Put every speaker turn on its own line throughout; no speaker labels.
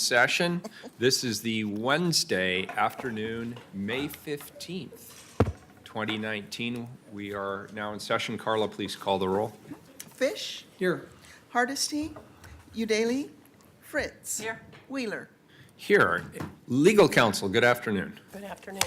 session. This is the Wednesday afternoon, May 15th, 2019. We are now in session. Carla, please call the roll.
Fish.
Here.
Hardesty. Udaley. Fritz.
Here.
Wheeler.
Here. Legal counsel, good afternoon.
Good afternoon.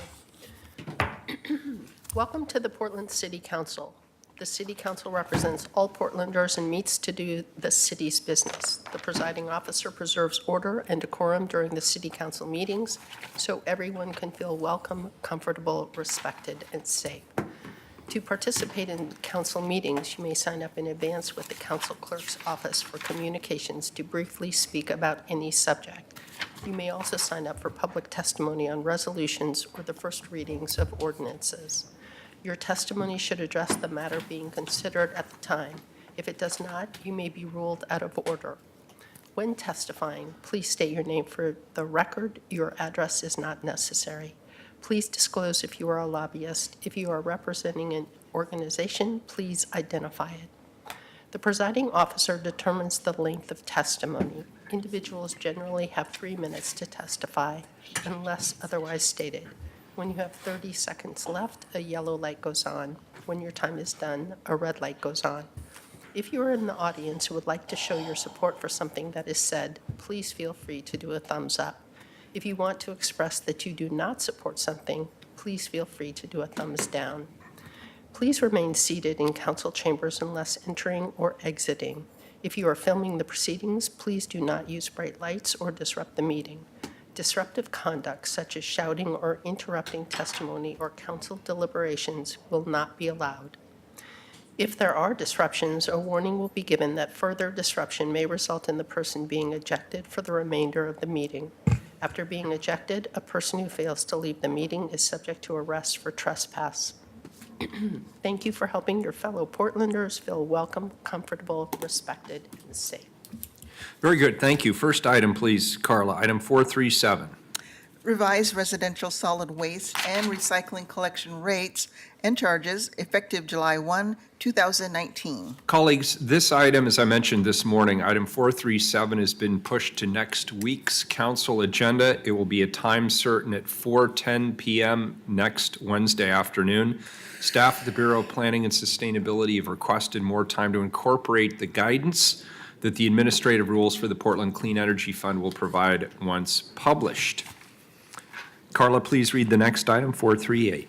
Welcome to the Portland City Council. The City Council represents all Portlanders and meets to do the city's business. The presiding officer preserves order and decorum during the City Council meetings so everyone can feel welcome, comfortable, respected, and safe. To participate in council meetings, you may sign up in advance with the council clerk's office for communications to briefly speak about any subject. You may also sign up for public testimony on resolutions or the first readings of ordinances. Your testimony should address the matter being considered at the time. If it does not, you may be ruled out of order. When testifying, please state your name for the record. Your address is not necessary. Please disclose if you are a lobbyist. If you are representing an organization, please identify it. The presiding officer determines the length of testimony. Individuals generally have 3 minutes to testify unless otherwise stated. When you have 30 seconds left, a yellow light goes on. When your time is done, a red light goes on. If you are in the audience who would like to show your support for something that is said, please feel free to do a thumbs up. If you want to express that you do not support something, please feel free to do a thumbs down. Please remain seated in council chambers unless entering or exiting. If you are filming the proceedings, please do not use bright lights or disrupt the meeting. Disruptive conduct such as shouting or interrupting testimony or council deliberations will not be allowed. If there are disruptions, a warning will be given that further disruption may result in the person being ejected for the remainder of the meeting. After being ejected, a person who fails to leave the meeting is subject to arrest for trespass. Thank you for helping your fellow Portlanders feel welcome, comfortable, respected, and safe.
Very good, thank you. First item, please, Carla. Item 437.
Revised residential solid waste and recycling collection rates and charges effective July 1, 2019.
Colleagues, this item, as I mentioned this morning, item 437 has been pushed to next week's council agenda. It will be a time certain at 4:10 p.m. next Wednesday afternoon. Staff at the Bureau of Planning and Sustainability have requested more time to incorporate the guidance that the administrative rules for the Portland Clean Energy Fund will provide once published. Carla, please read the next item, 438.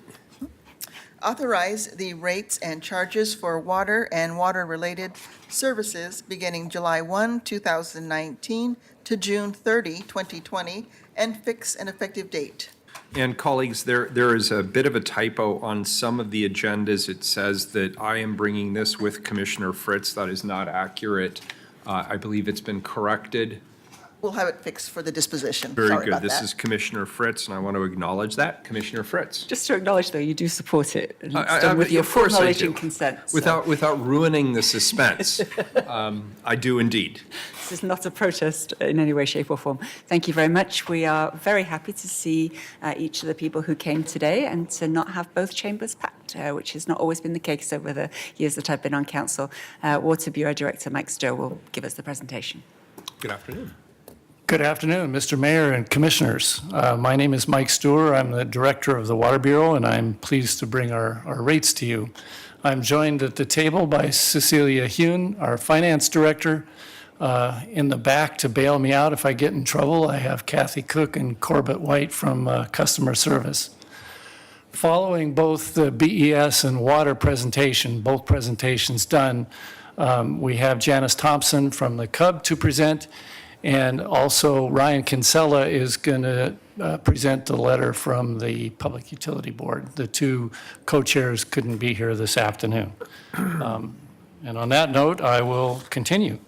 Authorize the rates and charges for water and water-related services beginning July 1, 2019 to June 30, 2020, and fix an effective date.
And colleagues, there is a bit of a typo on some of the agendas. It says that I am bringing this with Commissioner Fritz. That is not accurate. I believe it's been corrected.
We'll have it fixed for the disposition.
Very
Sorry
good.
about
This
that.
is Commissioner Fritz, and I want to acknowledge that. Commissioner Fritz.
Just to acknowledge, though, you do support it, and it's
I-
done with your
of
full
course I
knowledge
do.
and consent. so
Without ruining the suspense, I do indeed.
This is not a protest in any way, shape, or form. Thank you very much. We are very happy to see each of the people who came today and to not have both chambers packed, which has not always been the case over the years that I've been on council. Water Bureau Director Mike Stowe will give us the presentation.
Good afternoon.
Good afternoon, Mr. Mayor and Commissioners. My name is Mike Stewart. I'm the Director of the Water Bureau, and I'm pleased to bring our rates to you. I'm joined at the table by Cecilia Hune, our Finance Director. In the back to bail me out if I get in trouble, I have Kathy Cook and Corbett White from Customer Service. Following both the BES and water presentation, both presentations done, we have Janice Thompson from the CUB to present. And also Ryan Kinsella is going to present the letter from the Public Utility Board. The two co-chairs couldn't be here this afternoon. And on that note, I will continue.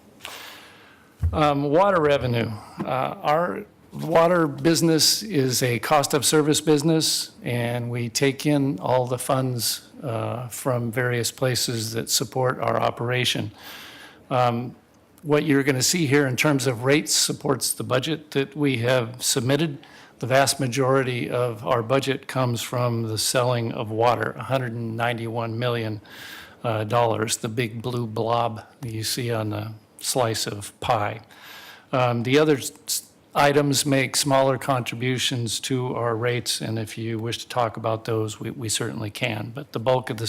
Water revenue. Our water business is a cost of service business, and we take in all the funds from various places that support our operation. What you're going to see here in terms of rates supports the budget that we have submitted. The vast majority of our budget comes from the selling of water, $191 million, the big blue blob that you see on the slice of pie. The other items make smaller contributions to our rates, and if you wish to talk about those, we certainly can. But the bulk of the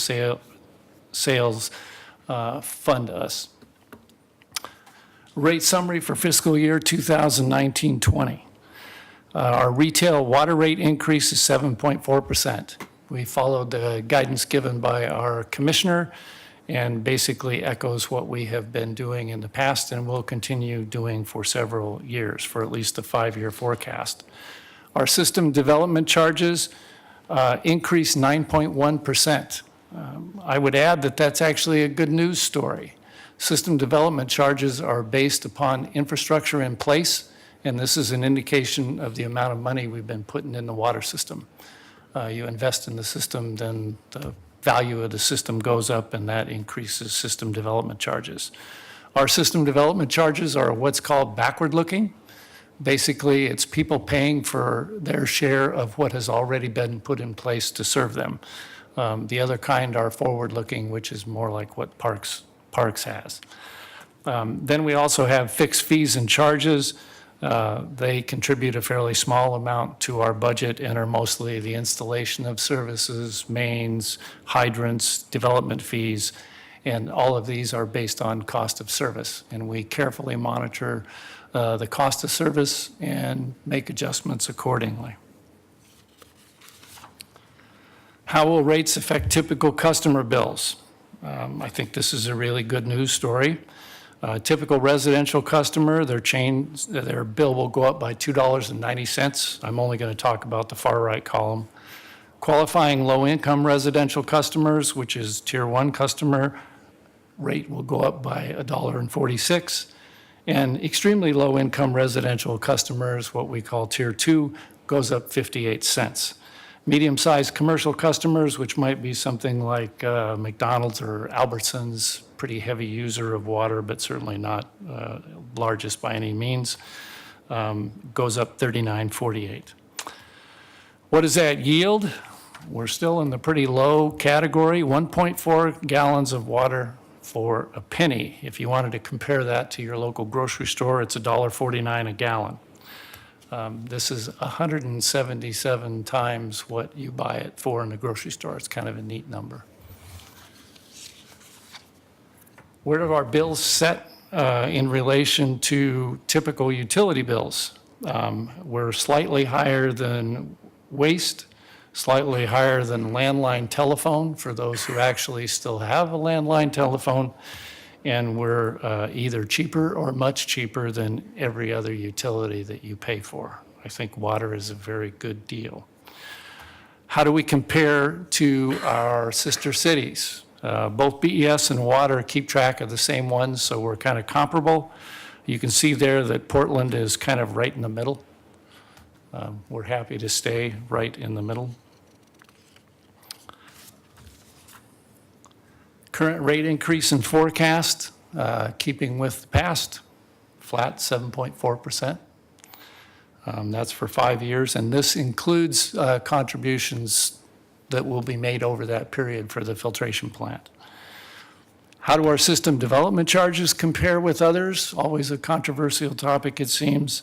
sales fund us. Rate summary for fiscal year 2019-20. Our retail water rate increase is 7.4%. We followed the guidance given by our commissioner and basically echoes what we have been doing in the past and will continue doing for several years, for at least a 5-year forecast. Our system development charges increased 9.1%. I would add that that's actually a good news story. System development charges are based upon infrastructure in place, and this is an indication of the amount of money we've been putting in the water system. You invest in the system, then the value of the system goes up, and that increases system development charges. Our system development charges are what's called backward-looking. Basically, it's people paying for their share of what has already been put in place to serve them. The other kind are forward-looking, which is more like what Parks has. Then we also have fixed fees and charges. They contribute a fairly small amount to our budget and are mostly the installation of services, mains, hydrants, development fees, and all of these are based on cost of service. And we carefully monitor the cost of service and make adjustments accordingly. How will rates affect typical customer bills? I think this is a really good news story. Typical residential customer, their bill will go up by $2.90. I'm only going to talk about the far right column. Qualifying low-income residential customers, which is Tier 1 customer, rate will go up by $1.46. And extremely low-income residential customers, what we call Tier 2, goes up 58 cents. Medium-sized commercial customers, which might be something like McDonald's or Albertsons, pretty heavy user of water, but certainly not largest by any means, goes up 39.48. What does that yield? We're still in the pretty low category, 1.4 gallons of water for a penny. If you wanted to compare that to your local grocery store, it's $1.49 a gallon. This is 177 times what you buy it for in the grocery store. It's kind of a neat number. Where do our bills set in relation to typical utility bills? We're slightly higher than waste, slightly higher than landline telephone for those who actually still have a landline telephone, and we're either cheaper or much cheaper than every other utility that you pay for. I think water is a very good deal. How do we compare to our sister cities? Both BES and water keep track of the same ones, so we're kind of comparable. You can see there that Portland is kind of right in the middle. We're happy to stay right in the middle. Current rate increase in forecast, keeping with the past, flat 7.4%. That's for 5 years, and this includes contributions that will be made over that period for the filtration plant. How do our system development charges compare with others? Always a controversial topic, it seems.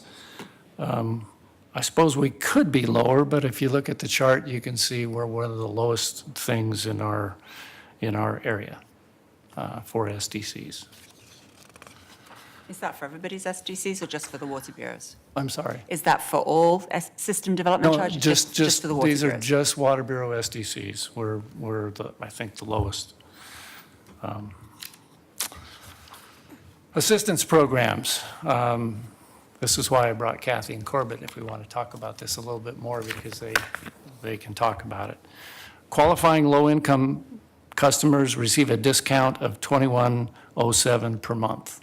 I suppose we could be lower, but if you look at the chart, you can see we're one of the lowest things in our area for SDCs.
Is that for everybody's SDCs or just for the water bureaus?
I'm sorry.
Is that for all system development
No,
charges?
just
for the water
these are
bureaus?
just Water Bureau SDCs. We're I think, the lowest. Assistance programs. This is why I brought Kathy and Corbett, if we want to talk about this a little bit more, because they can talk about it. Qualifying low-income customers receive a discount of $21.07 per month.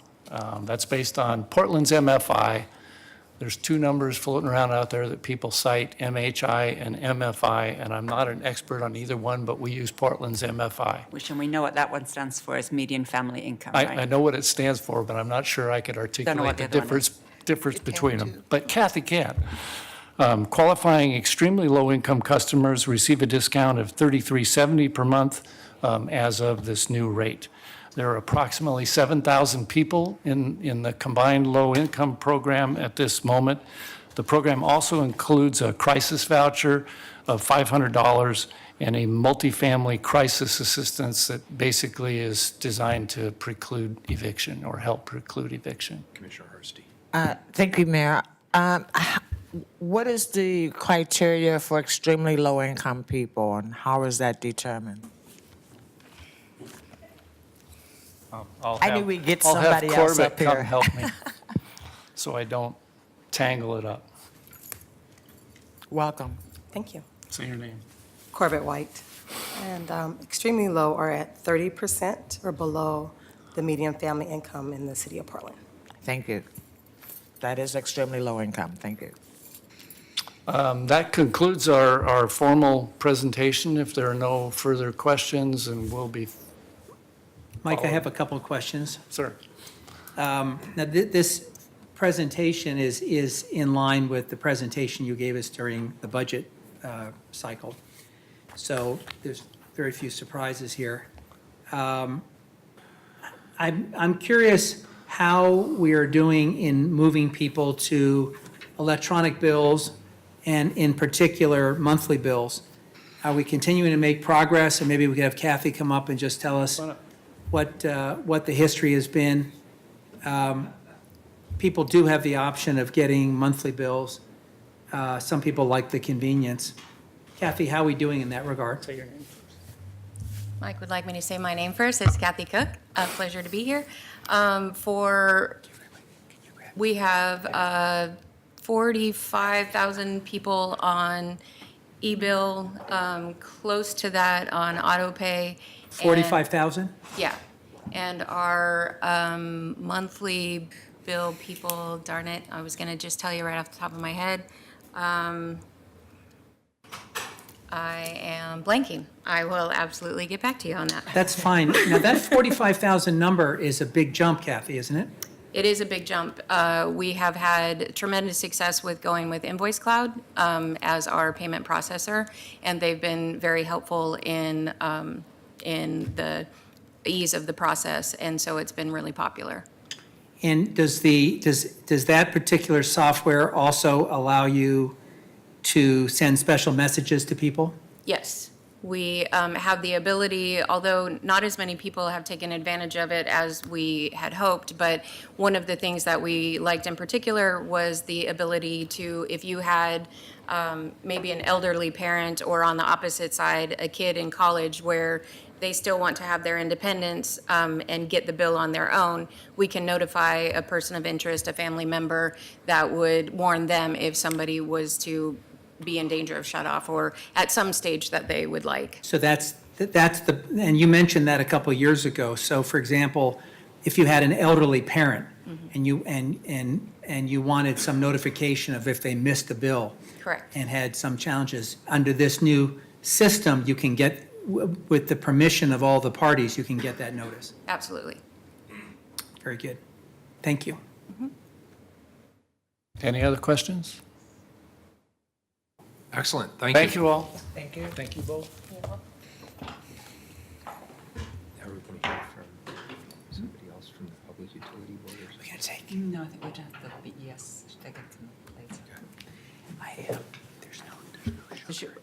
That's based on Portland's MFI. There's two numbers floating around out there that people cite, MHI and MFI, and I'm not an expert on either one, but we use Portland's MFI.
Which, and we know what that one stands for, is median family income,
I
right?
know what it stands for, but I'm not sure I could articulate
what
the
the other one
difference between
too.
them. But Kathy can. Qualifying extremely low-income customers receive a discount of $33.70 per month as of this new rate. There are approximately 7,000 people in the combined low-income program at this moment. The program also includes a crisis voucher of $500 and a multifamily crisis assistance that basically is designed to preclude eviction or help preclude eviction.
Commissioner Hursti.
Thank you, Mayor. What is the criteria for extremely low-income people, and how is that determined? I knew we'd get somebody else up
I'll
here.
have Corbett come help me, so I don't tangle it up.
Welcome.
Thank you.
Say your name.
Corbett White. And extremely low are at 30% or below the median family income in the city of Portland.
Thank you. That is extremely low income. Thank you.
That concludes our formal presentation. If there are no further questions, and we'll be,
Mike, I have a couple of questions.
sir.
Now, this presentation is in line with the presentation you gave us during the budget cycle. So there's very few surprises here. I'm curious how we are doing in moving people to electronic bills and in particular monthly bills. Are we continuing to make progress? And maybe we could have Kathy come up and just tell us what the history has been. People do have the option of getting monthly bills. Some people like the convenience. Kathy, how are we doing in that regard?
Say your name.
Mike would like me to say my name first. It's Kathy Cook. A pleasure to be here. We have 45,000 people on e-bill, close to that on auto pay. and-
45,000?
Yeah. And our monthly bill people, darn it, I was going to just tell you right off the top of my head. I am blanking. I will absolutely get back to you on that.
That's fine. Now, that 45,000 number is a big jump, Kathy, isn't it?
It is a big jump. We have had tremendous success with going with Invoice Cloud as our payment processor, and they've been very helpful in the ease of the process, and so it's been really popular.
And does that particular software also allow you to send special messages to people?
Yes, we have the ability, although not as many people have taken advantage of it as we had hoped, but one of the things that we liked in particular was the ability to, if you had maybe an elderly parent or on the opposite side, a kid in college where they still want to have their independence and get the bill on their own, we can notify a person of interest, a family member, that would warn them if somebody was to be in danger of shut off or at some stage that they would like.
So that's and you mentioned that a couple of years ago. So for example, if you had an elderly parent and you wanted some notification of if they missed the bill.
Correct.
And had some challenges, under this new system, you can get, with the permission of all the parties, you can get that notice.
Absolutely.
Very good. Thank you.
Any other questions?
Excellent, thank you.
Thank you all.
Thank you.
Thank you both.
Everybody here from, somebody else from the Public Utility Board or something?
We can take.
No, I think we're done. The BES, they get them later.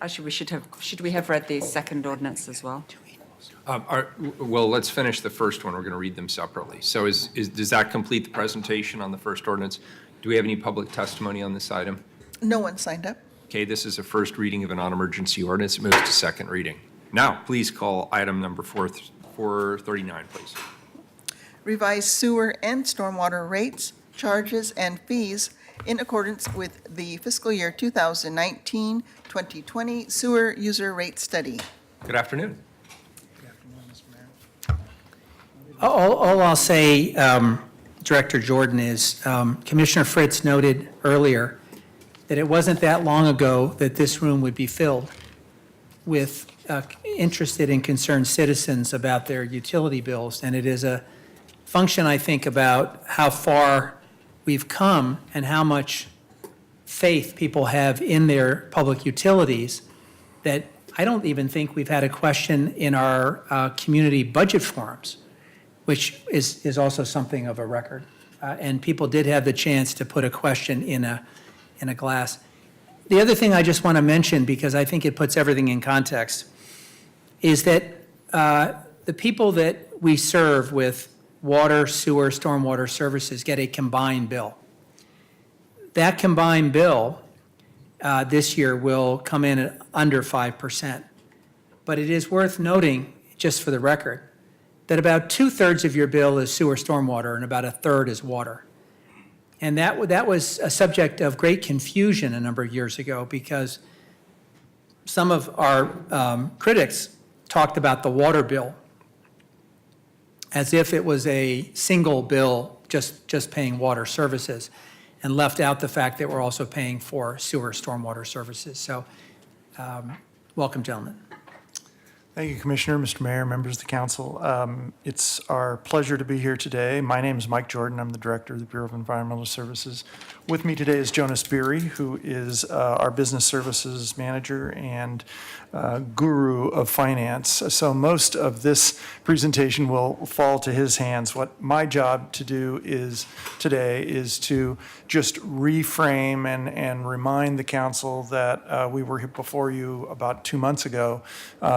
Actually, should we have read the second ordinance as well?
Well, let's finish the first one. We're going to read them separately. So does that complete the presentation on the first ordinance? Do we have any public testimony on this item?
No one signed up.
Okay, this is a first reading of a non-emergency ordinance. It moves to second reading. Now, please call item number 439, please.
Revise sewer and stormwater rates, charges, and fees in accordance with the fiscal year 2019-2020 sewer user rate study.
Good afternoon.
All I'll say, Director Jordan, is Commissioner Fritz noted earlier that it wasn't that long ago that this room would be filled with interested and concerned citizens about their utility bills. And it is a function, I think, about how far we've come and how much faith people have in their public utilities, that I don't even think we've had a question in our community budget forums which is also something of a record. And people did have the chance to put a question in a glass. The other thing I just want to mention, because I think it puts everything in context, is that the people that we serve with water, sewer, stormwater services get a combined bill. That combined bill this year will come in at under 5%. But it is worth noting, just for the record, that about 2/3 of your bill is sewer stormwater and about 1/3 is water. And that was a subject of great confusion a number of years ago because some of our critics talked about the water bill as if it was a single bill just paying water services and left out the fact that we're also paying for sewer stormwater services. So welcome, gentlemen.
Thank you, Commissioner, Mr. Mayor, members of the council. It's our pleasure to be here today. My name is Mike Jordan. I'm the Director of the Bureau of Environmental Services. With me today is Jonas Beery, who is our Business Services Manager and guru of finance. So most of this presentation will fall to his hands. What my job to do today is to just reframe and remind the council that we were here before you about 2 months ago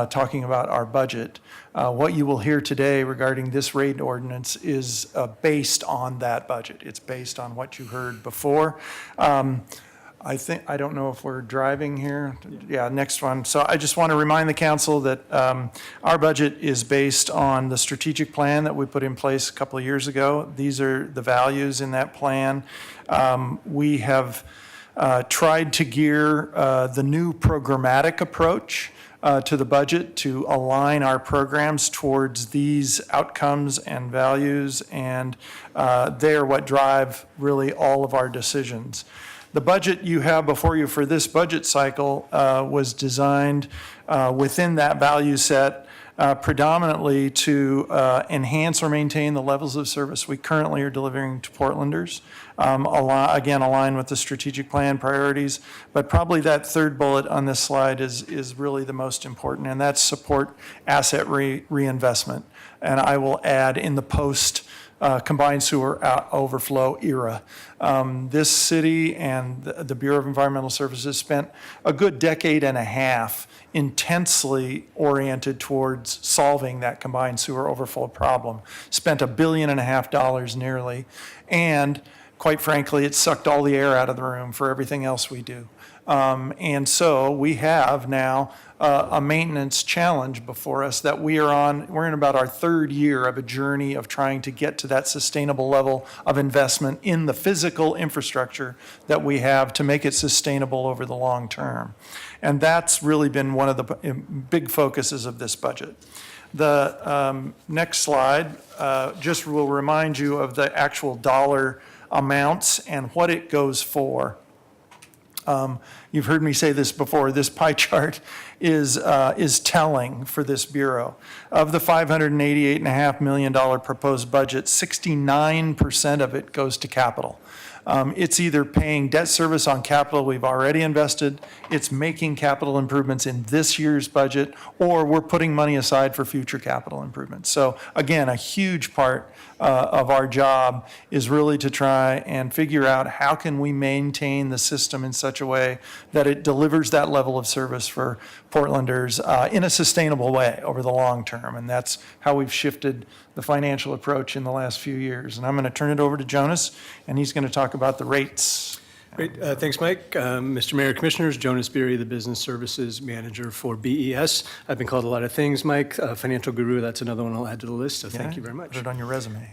talking about our budget. What you will hear today regarding this rate ordinance is based on that budget. It's based on what you heard before. I don't know if we're driving here. Yeah, next one. So I just want to remind the council that our budget is based on the strategic plan that we put in place a couple of years ago. These are the values in that plan. We have tried to gear the new programmatic approach to the budget to align our programs towards these outcomes and values, and they are what drive really all of our decisions. The budget you have before you for this budget cycle was designed within that value set predominantly to enhance or maintain the levels of service we currently are delivering to Portlanders. Again, align with the strategic plan priorities, but probably that third bullet on this slide is really the most important, and that's support asset reinvestment. And I will add in the post combined sewer overflow era. This city and the Bureau of Environmental Services spent a good decade and a half intensely oriented towards solving that combined sewer overflow problem. Spent $1.5 billion nearly, and quite frankly, it sucked all the air out of the room for everything else we do. And so we have now a maintenance challenge before us that we're in about our third year of a journey of trying to get to that sustainable level of investment in the physical infrastructure that we have to make it sustainable over the long term. And that's really been one of the big focuses of this budget. The next slide just will remind you of the actual dollar amounts and what it goes for. You've heard me say this before. This pie chart is telling for this bureau. Of the $588.5 million proposed budget, 69% of it goes to capital. It's either paying debt service on capital we've already invested, it's making capital improvements in this year's budget, or we're putting money aside for future capital improvements. So again, a huge part of our job is really to try and figure out how can we maintain the system in such a way that it delivers that level of service for Portlanders in a sustainable way over the long term. And that's how we've shifted the financial approach in the last few years. And I'm going to turn it over to Jonas, and he's going to talk about the rates.
Great. Thanks, Mike. Mr. Mayor, Commissioners, Jonas Beery, the Business Services Manager for BES. I've been called a lot of things, Mike. Financial guru, that's another one I'll add to the list, so thank you very much.
Put it on your resume.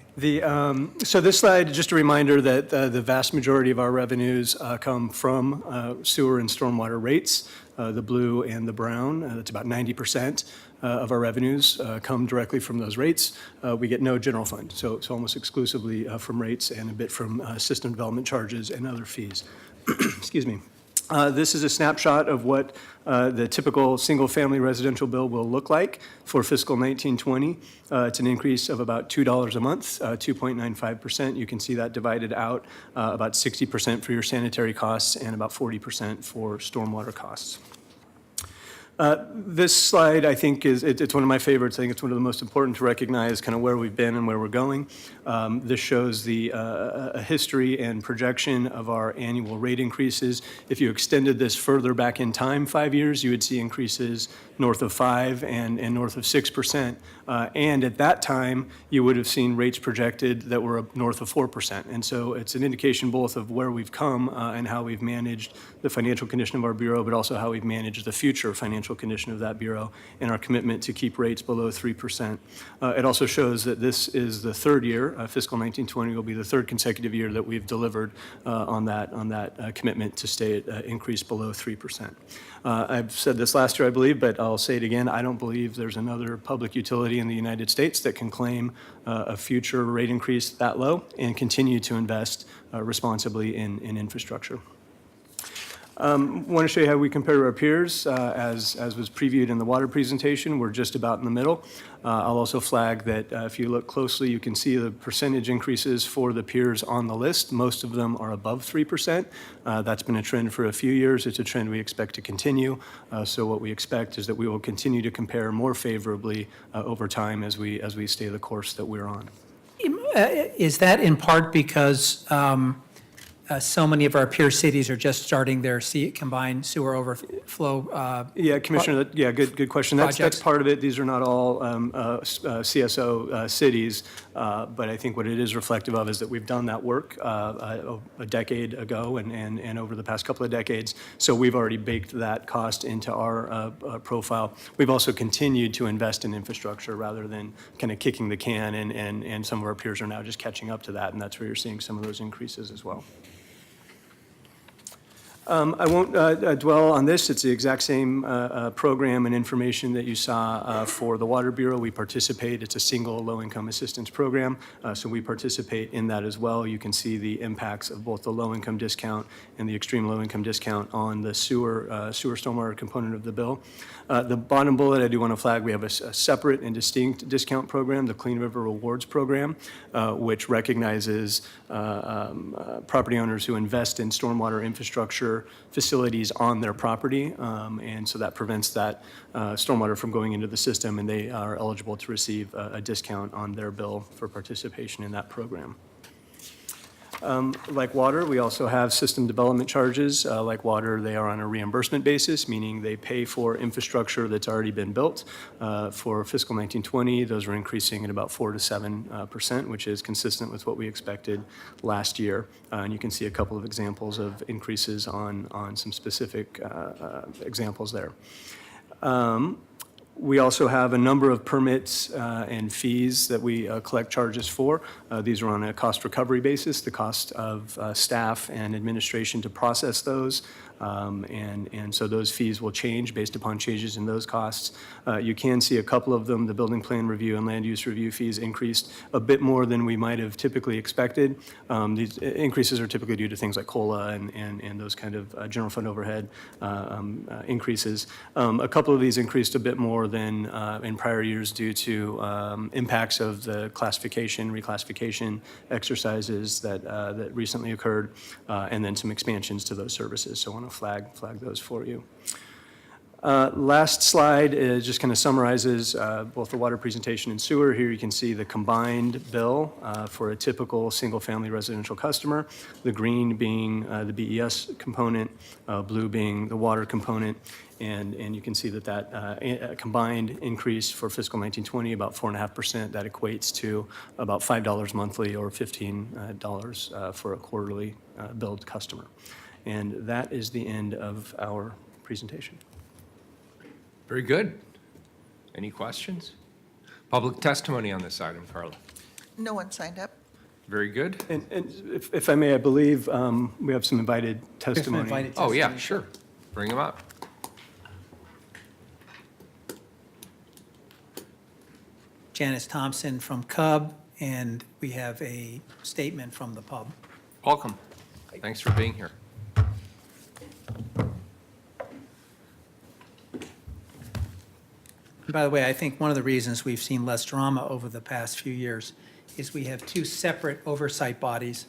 So this slide, just a reminder that the vast majority of our revenues come from sewer and stormwater rates, the blue and the brown. That's about 90%. Of our revenues come directly from those rates. We get no general fund, so it's almost exclusively from rates and a bit from system development charges and other fees. Excuse me. This is a snapshot of what the typical single-family residential bill will look like for fiscal 1920. It's an increase of about $2 a month, 2.95%. You can see that divided out, about 60% for your sanitary costs and about 40% for stormwater costs. This slide, I think, it's one of my favorites. I think it's one of the most important to recognize kind of where we've been and where we're going. This shows a history and projection of our annual rate increases. If you extended this further back in time, 5 years, you would see increases north of 5 and north of 6%. And at that time, you would have seen rates projected that were north of 4%. And so it's an indication both of where we've come and how we've managed the financial condition of our Bureau, but also how we've managed the future financial condition of that Bureau and our commitment to keep rates below 3%. It also shows that this is the third year, fiscal 1920 will be the third consecutive year that we've delivered on that commitment to stay at increase below 3%. I've said this last year, I believe, but I'll say it again. I don't believe there's another public utility in the United States that can claim a future rate increase that low and continue to invest responsibly in infrastructure. Want to show you how we compare to our peers. As was previewed in the water presentation, we're just about in the middle. I'll also flag that if you look closely, you can see the percentage increases for the peers on the list. Most of them are above 3%. That's been a trend for a few years. It's a trend we expect to continue. So what we expect is that we will continue to compare more favorably over time as we stay the course that we're on.
Is that in part because so many of our peer cities are just starting their combined sewer overflow?
Yeah, Commissioner, good question. That's
projects?
part of it. These are not all CSO cities, but I think what it is reflective of is that we've done that work a decade ago and over the past couple of decades. So we've already baked that cost into our profile. We've also continued to invest in infrastructure rather than kind of kicking the can, and some of our peers are now just catching up to that, and that's where you're seeing some of those increases as well. I won't dwell on this. It's the exact same program and information that you saw for the Water Bureau. We participate. It's a single low-income assistance program, so we participate in that as well. You can see the impacts of both the low-income discount and the extreme low-income discount on the sewer stormwater component of the bill. The bottom bullet, I do want to flag, we have a separate and distinct discount program, the Clean River Rewards Program, which recognizes property owners who invest in stormwater infrastructure facilities on their property, and so that prevents that stormwater from going into the system, and they are eligible to receive a discount on their bill for participation in that program. Like water, we also have system development charges. Like water, they are on a reimbursement basis, meaning they pay for infrastructure that's already been built. For fiscal 1920, those were increasing at about 4 to 7%, which is consistent with what we expected last year. And you can see a couple of examples of increases on some specific examples there. We also have a number of permits and fees that we collect charges for. These are on a cost recovery basis, the cost of staff and administration to process those. And so those fees will change based upon changes in those costs. You can see a couple of them, the building plan review and land use review fees increased a bit more than we might have typically expected. These increases are typically due to things like COLA and those kind of general fund overhead increases. A couple of these increased a bit more than in prior years due to impacts of the reclassification exercises that recently occurred, and then some expansions to those services. So I want to flag those for you. Last slide just kind of summarizes both the water presentation and sewer. Here you can see the combined bill for a typical single-family residential customer, the green being the BES component, blue being the water component, and you can see that combined increase for fiscal 1920, about 4.5%. That equates to about $5 monthly or $15 for a quarterly billed customer. And that is the end of our presentation.
Very good. Any questions? Public testimony on this item, Carla?
No one signed up.
Very good.
And if I may, I believe we have some invited testimony.
Oh, yeah, sure. Bring them up.
Janice Thompson from Cub, and we have a statement from the pub.
Welcome. Thanks for being here.
By the way, I think one of the reasons we've seen less drama over the past few years is we have two separate oversight bodies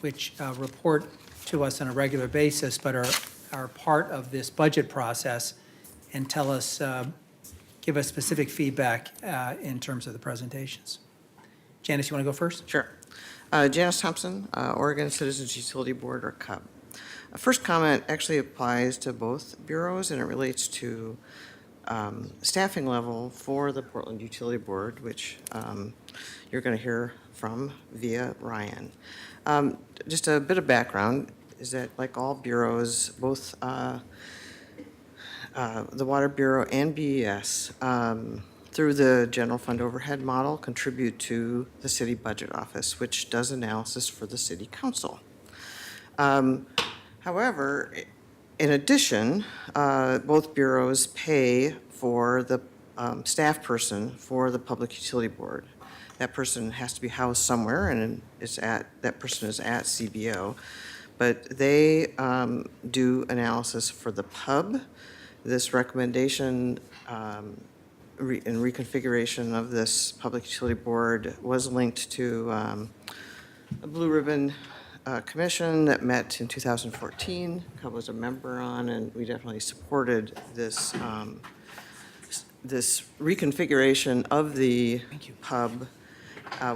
which report to us on a regular basis, but are part of this budget process. and tell us, give us specific feedback in terms of the presentations. Janice, you want to go first?
Sure. Janice Thompson, Oregon Citizens Utility Board, or CUB. First comment actually applies to both bureaus, and it relates to staffing level for the Portland Utility Board, which you're going to hear from via Ryan. Just a bit of background is that, like all bureaus, both the Water Bureau and BES, through the general fund overhead model, contribute to the city budget office, which does analysis for the city council. However, in addition, both bureaus pay for the staff person for the Public Utility Board. That person has to be housed somewhere, and that person is at CBO. But they do analysis for the pub. This recommendation and reconfiguration of this Public Utility Board was linked to a Blue Ribbon Commission that met in 2014. CUB was a member on, and we definitely supported this this reconfiguration of the pub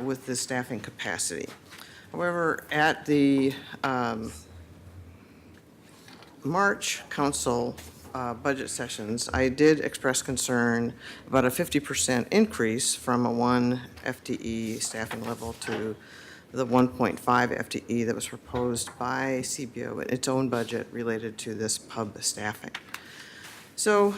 with the staffing capacity. However, at the March council budget sessions, I did express concern about a 50% increase from a 1 FTE staffing level to the 1.5 FTE that was proposed by CBO in its own budget related to this pub staffing. So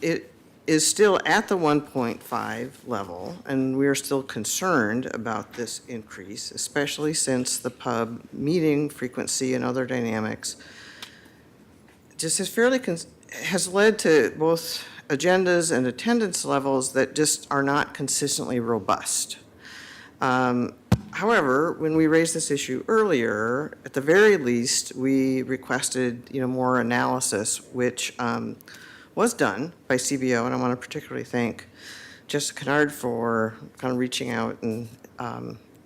it is still at the 1.5 level, and we are still concerned about this increase, especially since the pub meeting frequency and other dynamics just has led to both agendas and attendance levels that just are not consistently robust. However, when we raised this issue earlier, at the very least, we requested more analysis, which was done by CBO, and I want to particularly thank Jessica Kennard for kind of reaching out and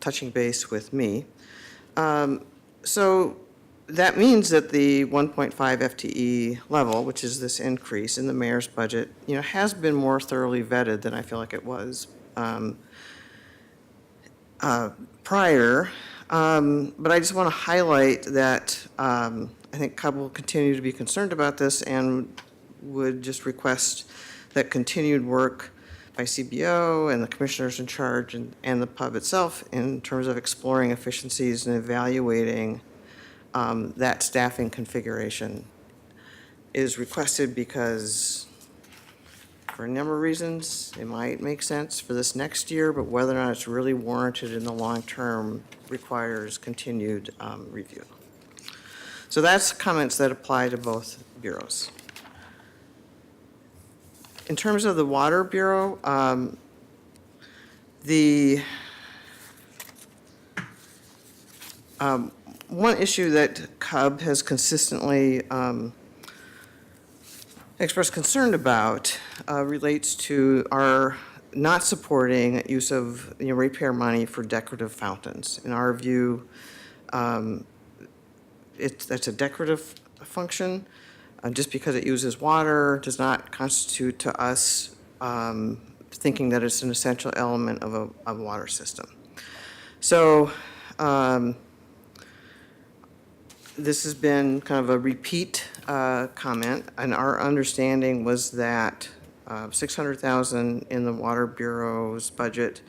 touching base with me. So that means that the 1.5 FTE level, which is this increase in the mayor's budget, has been more thoroughly vetted than I feel like it was prior. But I just want to highlight that I think CUB will continue to be concerned about this and would just request that continued work by CBO and the commissioners in charge and the pub itself in terms of exploring efficiencies and evaluating that staffing configuration is requested because for a number of reasons, it might make sense for this next year, but whether or not it's really warranted in the long term requires continued review. So that's comments that apply to both bureaus. In terms of the Water Bureau, one issue that CUB has consistently expressed concern about relates to our not supporting use of ratepayer money for decorative fountains. In our view, that's a decorative function. Just because it uses water does not constitute to us thinking that it's an essential element of a water system. So this has been kind of a repeat comment, and our understanding was that $600,000 in the Water Bureau's budget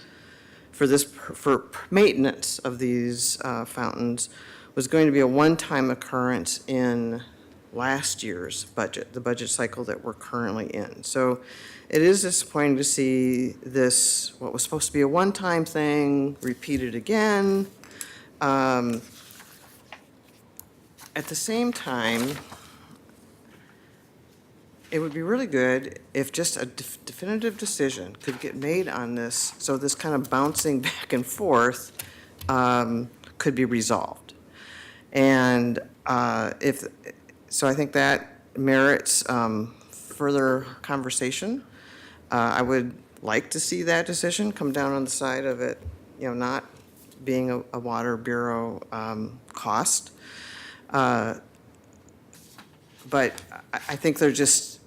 for maintenance of these fountains was going to be a one-time occurrence in last year's budget, the budget cycle that we're currently in. So it is disappointing to see this, what was supposed to be a one-time thing, repeated again. At the same time, it would be really good if just a definitive decision could get made on this, so this kind of bouncing back and forth could be resolved. And so I think that merits further conversation. I would like to see that decision come down on the side of it, not being a Water Bureau cost. But I think they're just,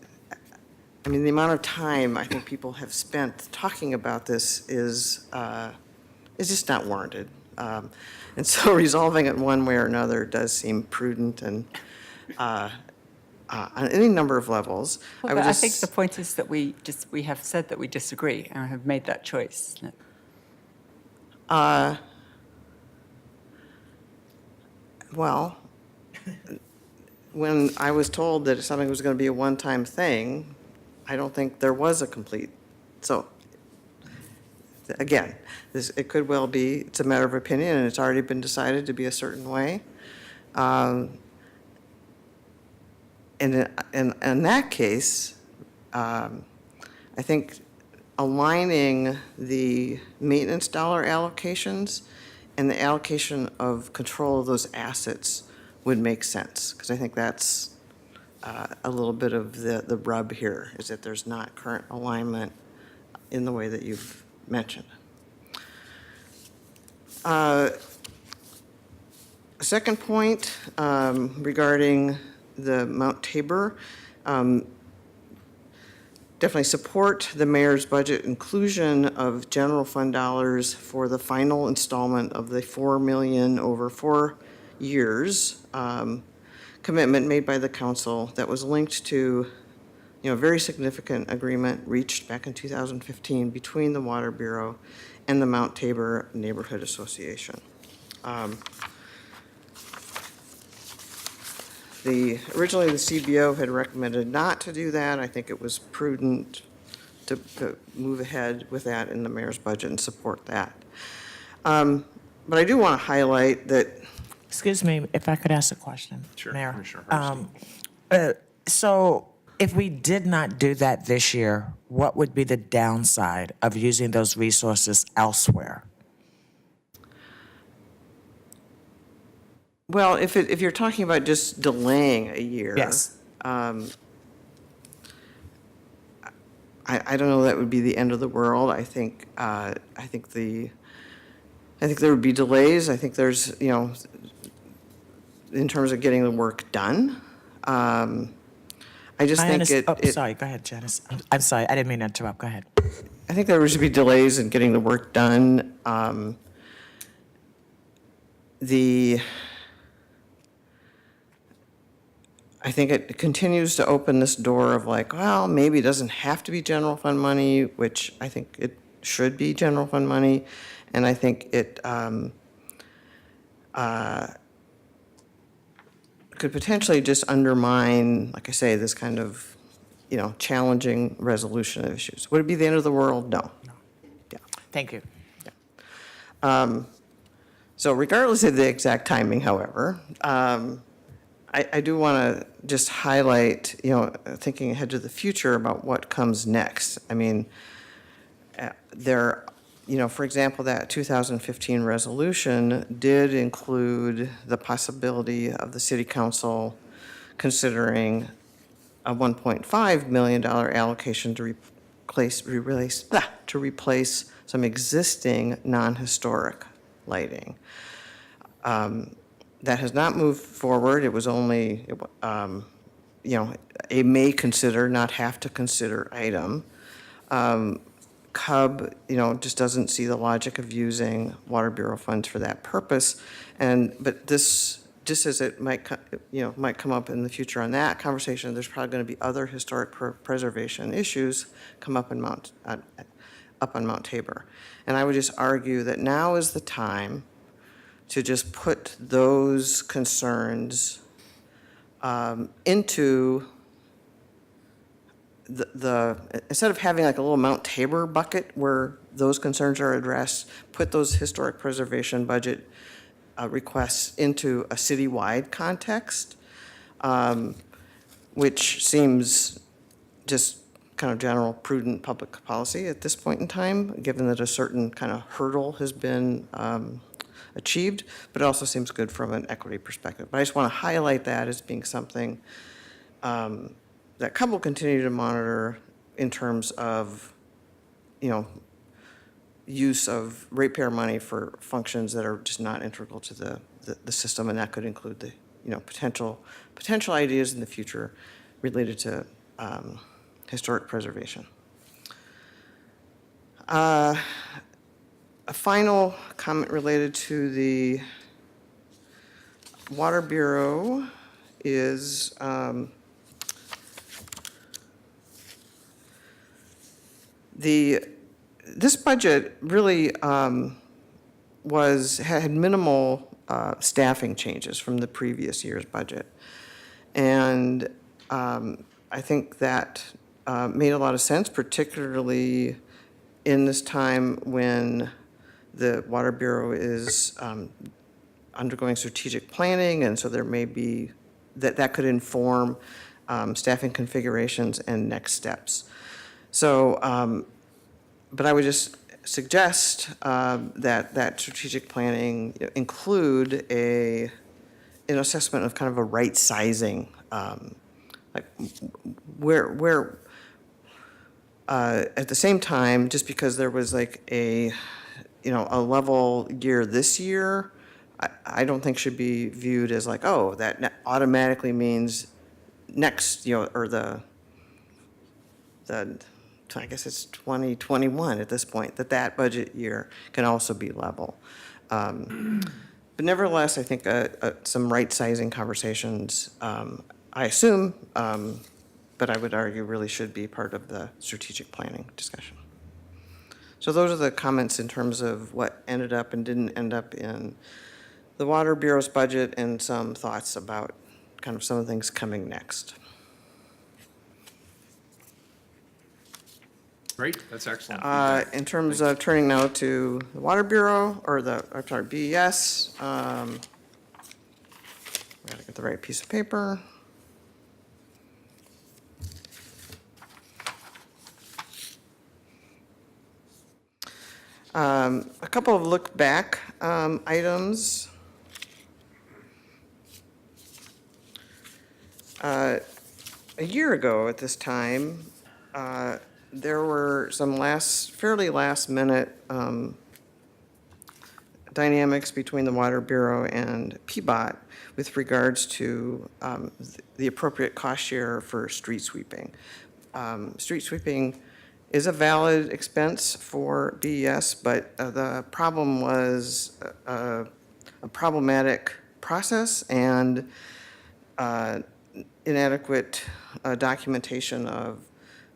I mean, the amount of time I think people have spent talking about this is just not warranted. And so resolving it one way or another does seem prudent and on any number of levels.
Well,
would
but I
just-
think the point is that we have said that we disagree and have made that choice.
Well, when I was told that something was going to be a one-time thing, I don't think there was a complete, so, again, it could well be, it's a matter of opinion, and it's already been decided to be a certain way. And in that case, I think aligning the maintenance dollar allocations and the allocation of control of those assets would make sense, because I think that's a little bit of the rub here, is that there's not current alignment in the way that you've mentioned. Second point regarding the Mount Tabor, definitely support the mayor's budget inclusion of general fund dollars for the final installment of the $4 million over 4 years commitment made by the council that was linked to, a very significant agreement reached back in 2015 between the Water Bureau and the Mount Tabor Neighborhood Association. Originally, the CBO had recommended not to do that. I think it was prudent to move ahead with that in the mayor's budget and support that. But I do want to highlight that.
Excuse me, if I could ask a question,
Sure,
Mayor.
Commissioner Harvey.
So if we did not do that this year, what would be the downside of using those resources elsewhere?
Well, if you're talking about just delaying a year.
Yes.
I don't know that would be the end of the world. I think there would be delays. I think there's, in terms of getting the work done. I just think
sorry, go ahead, Janice. I'm sorry, I didn't mean to interrupt. Go ahead.
I think there should be delays in getting the work done. I think it continues to open this door of like, well, maybe it doesn't have to be general fund money, which I think it should be general fund money. And I think it could potentially just undermine, like I say, this kind of, challenging resolution of issues. Would it be the end of the world? No. Yeah.
Thank you.
So regardless of the exact timing, however, I do want to just highlight, thinking ahead to the future about what comes next. I mean, for example, that 2015 resolution did include the possibility of the city council considering a $1.5 million allocation to replace some existing non-historic lighting. That has not moved forward. It was only, a may consider, not have to consider item. CUB, just doesn't see the logic of using Water Bureau funds for that purpose. But this, just as it might come up in the future on that conversation, there's probably going to be other historic preservation issues come up up on Mount Tabor. And I would just argue that now is the time to just put those concerns into instead of having like a little Mount Tabor bucket where those concerns are addressed, put those historic preservation budget requests into a citywide context, which seems just kind of general prudent public policy at this point in time, given that a certain kind of hurdle has been achieved, but it also seems good from an equity perspective. But I just want to highlight that as being something that CUB will continue to monitor in terms of, use of ratepayer money for functions that are just not integral to the system, and that could include the, potential ideas in the future related to historic preservation. A final comment related to the Water Bureau is this budget really had minimal staffing changes from the previous year's budget. And I think that made a lot of sense, particularly in this time when the Water Bureau is undergoing strategic planning, and so there may be, that could inform staffing configurations and next steps. So, but I would just suggest that strategic planning include an assessment of kind of a right sizing, like where at the same time, just because there was like a level year this year, I don't think should be viewed as like, oh, that automatically means next, or the I guess it's 2021 at this point, that budget year can also be level. But nevertheless, I think some right-sizing conversations, I assume, but I would argue really should be part of the strategic planning discussion. So those are the comments in terms of what ended up and didn't end up in the Water Bureau's budget, and some thoughts about kind of some of the things coming next.
Great, that's excellent feedback.
In terms of turning now to the Water Bureau, or BES, we gotta get the right piece of paper. A couple of look back items. A year ago at this time, there were some fairly last minute dynamics between the Water Bureau and PBOT with regards to the appropriate cost share for street sweeping. Street sweeping is a valid expense for BES, but the problem was a problematic process and inadequate documentation of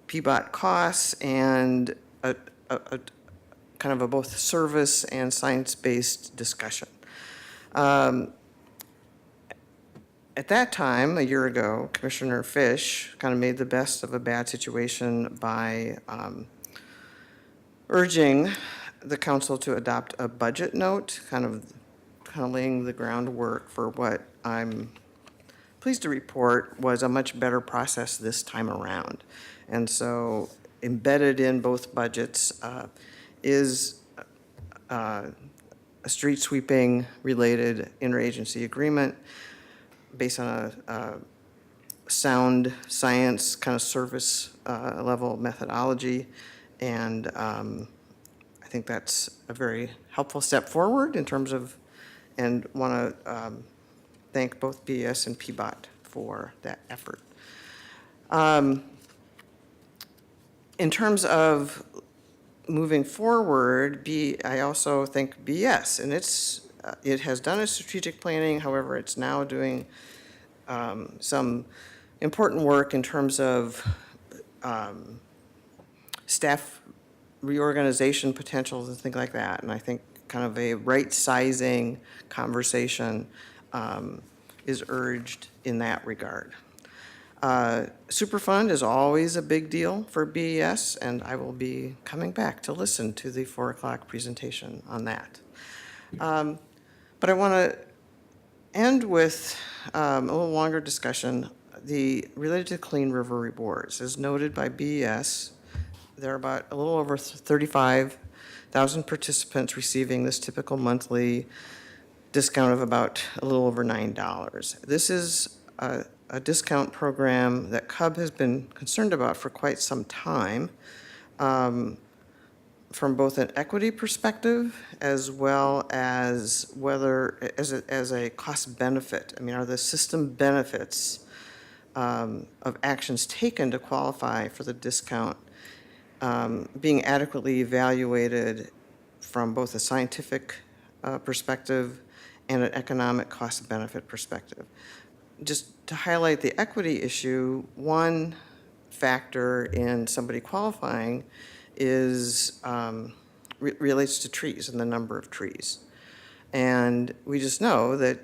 PBOT costs, and a kind of a both service and science-based discussion. At that time, a year ago, Commissioner Fish kind of made the best of a bad situation by urging the council to adopt a budget note, kind of laying the groundwork for what I'm pleased to report was a much better process this time around. And so embedded in both budgets is a street sweeping related interagency agreement based on a sound science kind of service level methodology. And I think that's a very helpful step forward in terms of, and want to thank both BES and PBOT for that effort. In terms of moving forward, I also think BES, and it has done a strategic planning. However, it's now doing some important work in terms of staff reorganization potentials and things like that. And I think kind of a right sizing conversation is urged in that regard. Superfund is always a big deal for BES, and I will be coming back to listen to the 4 o'clock presentation on that. But I want to end with a little longer discussion related to Clean River rewards. As noted by BES, there are about a little over 35,000 participants receiving this typical monthly discount of about a little over $9. This is a discount program that CUB has been concerned about for quite some time, from both an equity perspective as well as whether as a cost benefit. I mean, are the system benefits of actions taken to qualify for the discount being adequately evaluated from both a scientific perspective and an economic cost-benefit perspective. Just to highlight the equity issue, one factor in somebody qualifying is relates to trees and the number of trees. And we just know that,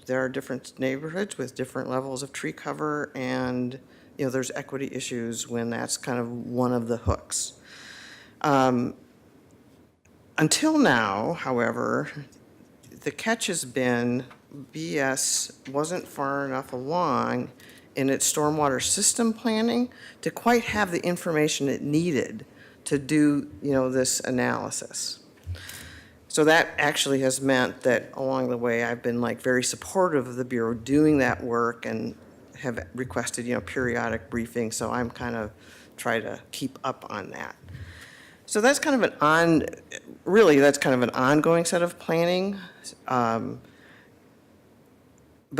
there are different neighborhoods with different levels of tree cover, and, there's equity issues when that's kind of one of the hooks. Until now, however, the catch has been BS wasn't far enough along in its stormwater system planning to quite have the information it needed to do, this analysis. So that actually has meant that along the way, I've been very supportive of the Bureau doing that work and have requested, periodic briefings. So I'm kind of trying to keep up on that. So that's kind of that's kind of an ongoing set of planning. But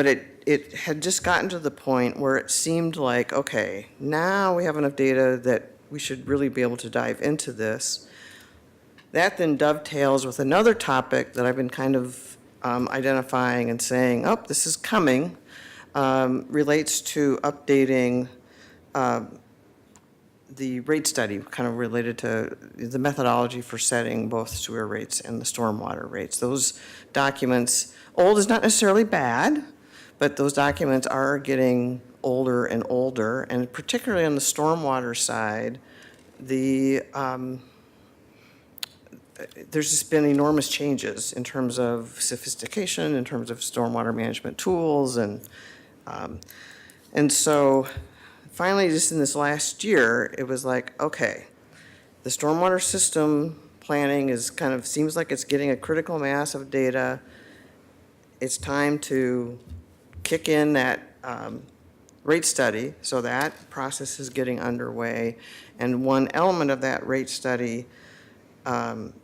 it had just gotten to the point where it seemed like, okay, now we have enough data that we should really be able to dive into this. That then dovetails with another topic that I've been kind of identifying and saying, oh, this is coming, relates to updating the rate study, kind of related to the methodology for setting both sewer rates and the stormwater rates. Those documents, old is not necessarily bad, but those documents are getting older and older, and particularly on the stormwater side, there's just been enormous changes in terms of sophistication, in terms of stormwater management tools, and so finally, just in this last year, it was like, okay, the stormwater system planning seems like it's getting a critical mass of data. It's time to kick in that rate study, so that process is getting underway. And one element of that rate study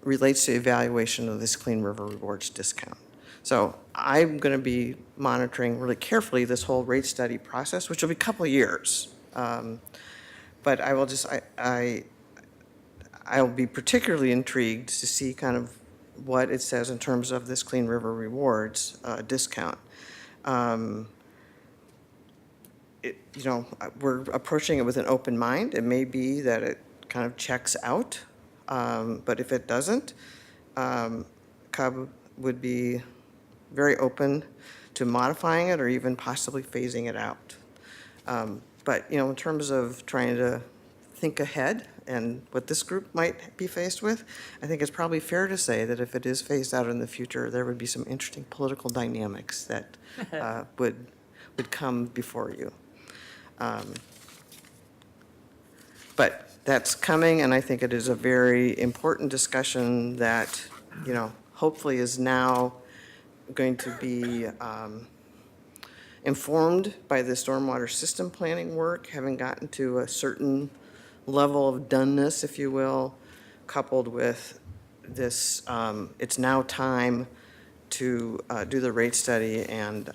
relates to evaluation of this Clean River Rewards discount. So I'm going to be monitoring really carefully this whole rate study process, which will be a couple of years. But I will I'll be particularly intrigued to see kind of what it says in terms of this Clean River Rewards discount. We're approaching it with an open mind. It may be that it kind of checks out, but if it doesn't, CUB would be very open to modifying it or even possibly phasing it out. But, in terms of trying to think ahead and what this group might be faced with, I think it's probably fair to say that if it is phased out in the future, there would be some interesting political dynamics that would come before you. But that's coming, and I think it is a very important discussion that, hopefully is now going to be informed by the stormwater system planning work, having gotten to a certain level of doneness, if you will, coupled with this, it's now time to do the rate study and,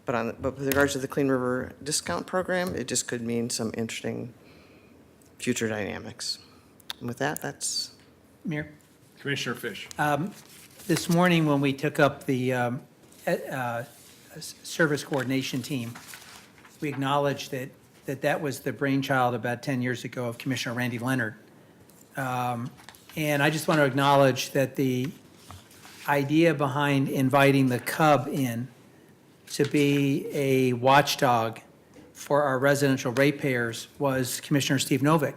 but with regards to the Clean River Discount Program, it just could mean some interesting future dynamics. And with that, that's.
Mayor?
Commissioner Fish.
This morning, when we took up the service coordination team, we acknowledged that was the brainchild about 10 years ago of Commissioner Randy Leonard. And I just want to acknowledge that the idea behind inviting the CUB in to be a watchdog for our residential ratepayers was Commissioner Steve Novick.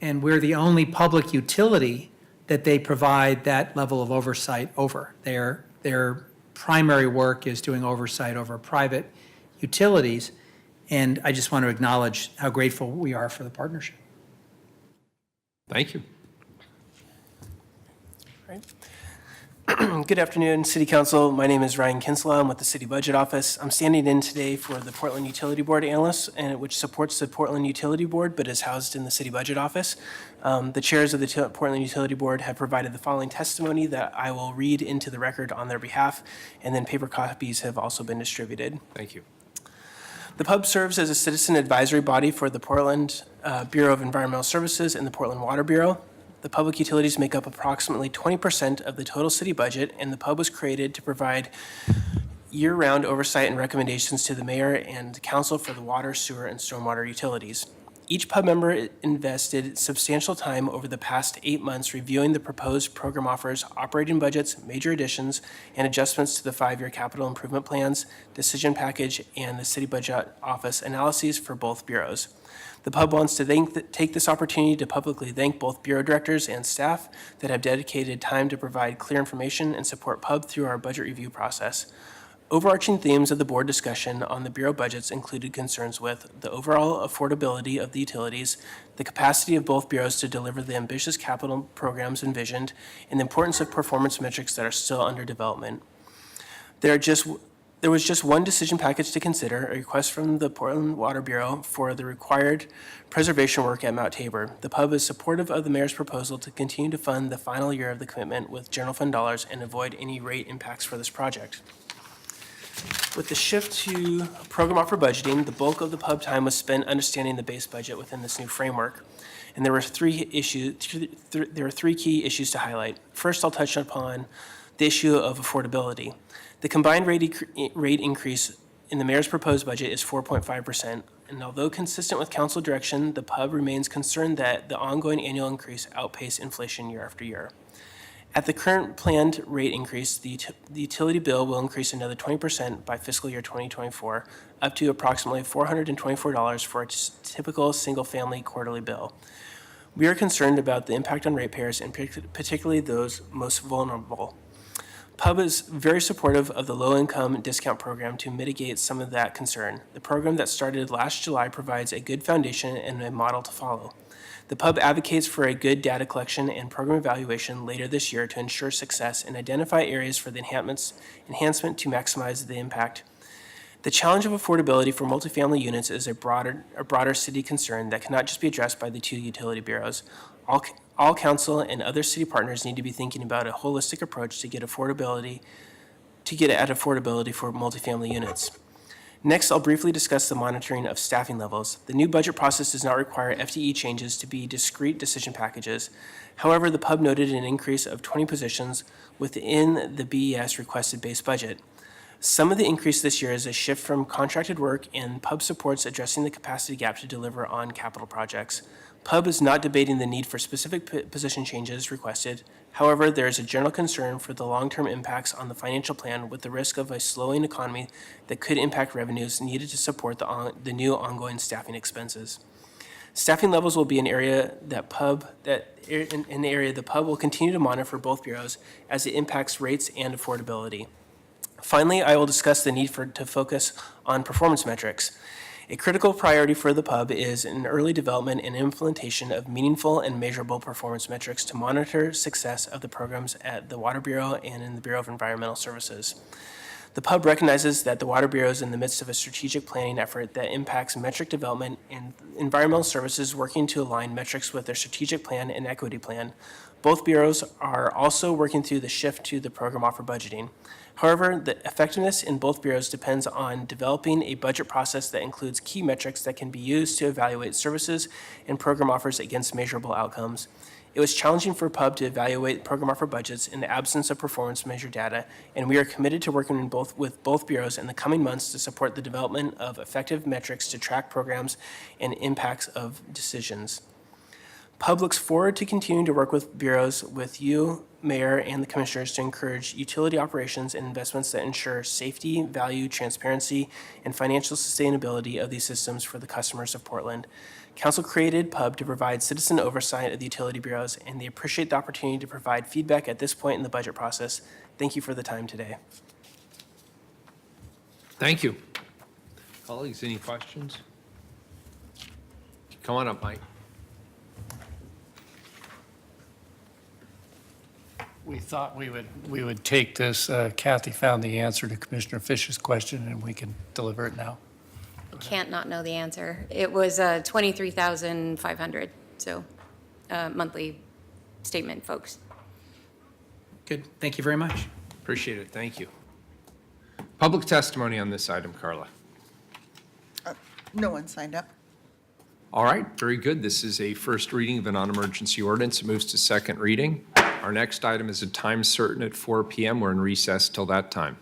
And we're the only public utility that they provide that level of oversight over. Their primary work is doing oversight over private utilities, and I just want to acknowledge how grateful we are for the partnership.
Thank you.
Good afternoon, City Council. My name is Ryan Kinsella. I'm with the City Budget Office. I'm standing in today for the Portland Utility Board Analyst, which supports the Portland Utility Board but is housed in the City Budget Office. The chairs of the Portland Utility Board have provided the following testimony that I will read into the record on their behalf, and then paper copies have also been distributed.
Thank you.
The pub serves as a citizen advisory body for the Portland Bureau of Environmental Services and the Portland Water Bureau. The public utilities make up approximately 20% of the total city budget, and the pub was created to provide year-round oversight and recommendations to the mayor and the council for the water, sewer, and stormwater utilities. Each pub member invested substantial time over the past 8 months reviewing the proposed program offers, operating budgets, major additions, and adjustments to the 5-year capital improvement plans, decision package, and the city budget office analyses for both bureaus. The pub wants to take this opportunity to publicly thank both bureau directors and staff that have dedicated time to provide clear information and support pub through our budget review process. Overarching themes of the board discussion on the bureau budgets included concerns with the overall affordability of the utilities, the capacity of both bureaus to deliver the ambitious capital programs envisioned, and the importance of performance metrics that are still under development. There was just one decision package to consider, a request from the Portland Water Bureau for the required preservation work at Mount Tabor. The pub is supportive of the mayor's proposal to continue to fund the final year of the commitment with general fund dollars and avoid any rate impacts for this project. With the shift to program offer budgeting, the bulk of the pub time was spent understanding the base budget within this new framework. And there were three key issues to highlight. First, I'll touch upon the issue of affordability. The combined rate increase in the mayor's proposed budget is 4.5%, and although consistent with council direction, the pub remains concerned that the ongoing annual increase outpace inflation year after year. At the current planned rate increase, the utility bill will increase another 20% by fiscal year 2024, up to approximately $424 for a typical single-family quarterly bill. We are concerned about the impact on ratepayers, and particularly those most vulnerable. Pub is very supportive of the low-income discount program to mitigate some of that concern. The program that started last July provides a good foundation and a model to follow. The pub advocates for a good data collection and program evaluation later this year to ensure success and identify areas for the enhancement to maximize the impact. The challenge of affordability for multifamily units is a broader city concern that cannot just be addressed by the two utility bureaus. All council and other city partners need to be thinking about a holistic approach to get at affordability for multifamily units. Next, I'll briefly discuss the monitoring of staffing levels. The new budget process does not require FTE changes to be discrete decision packages. However, the pub noted an increase of 20 positions within the BES requested base budget. Some of the increase this year is a shift from contracted work, and pub supports addressing the capacity gap to deliver on capital projects. Pub is not debating the need for specific position changes requested. However, there is a general concern for the long-term impacts on the financial plan with the risk of a slowing economy that could impact revenues needed to support the new ongoing staffing expenses. Staffing levels will be an area the pub will continue to monitor for both bureaus as it impacts rates and affordability. Finally, I will discuss the need to focus on performance metrics. A critical priority for the pub is an early development and implementation of meaningful and measurable performance metrics to monitor success of the programs at the Water Bureau and in the Bureau of Environmental Services. The pub recognizes that the Water Bureau is in the midst of a strategic planning effort that impacts metric development, and environmental services working to align metrics with their strategic plan and equity plan. Both bureaus are also working through the shift to the program offer budgeting. However, the effectiveness in both bureaus depends on developing a budget process that includes key metrics that can be used to evaluate services and program offers against measurable outcomes. It was challenging for PUB to evaluate program offer budgets in the absence of performance measure data, and we are committed to working with both bureaus in the coming months to support the development of effective metrics to track programs and impacts of decisions. PUB looks forward to continuing to work with bureaus, with you, Mayor, and the Commissioners to encourage utility operations and investments that ensure safety, value, transparency, and financial sustainability of these systems for the customers of Portland. Council created PUB to provide citizen oversight of the utility bureaus, and they appreciate the opportunity to provide feedback at this point in the budget process. Thank you for the time today.
Thank you. Colleagues, any questions? Come on up, Mike.
We thought we would take this. Kathy found the answer to Commissioner Fish's question, and we can deliver it now.
Can't not know the answer. It was 23,500, so monthly statement, folks.
Good, thank you very much.
Appreciate it, thank you. Public testimony on this item, Carla.
No one signed up.
All right, very good. This is a first reading of a non-emergency ordinance. It moves to second reading. Our next item is a time certain at 4 PM. We're in recess till that time.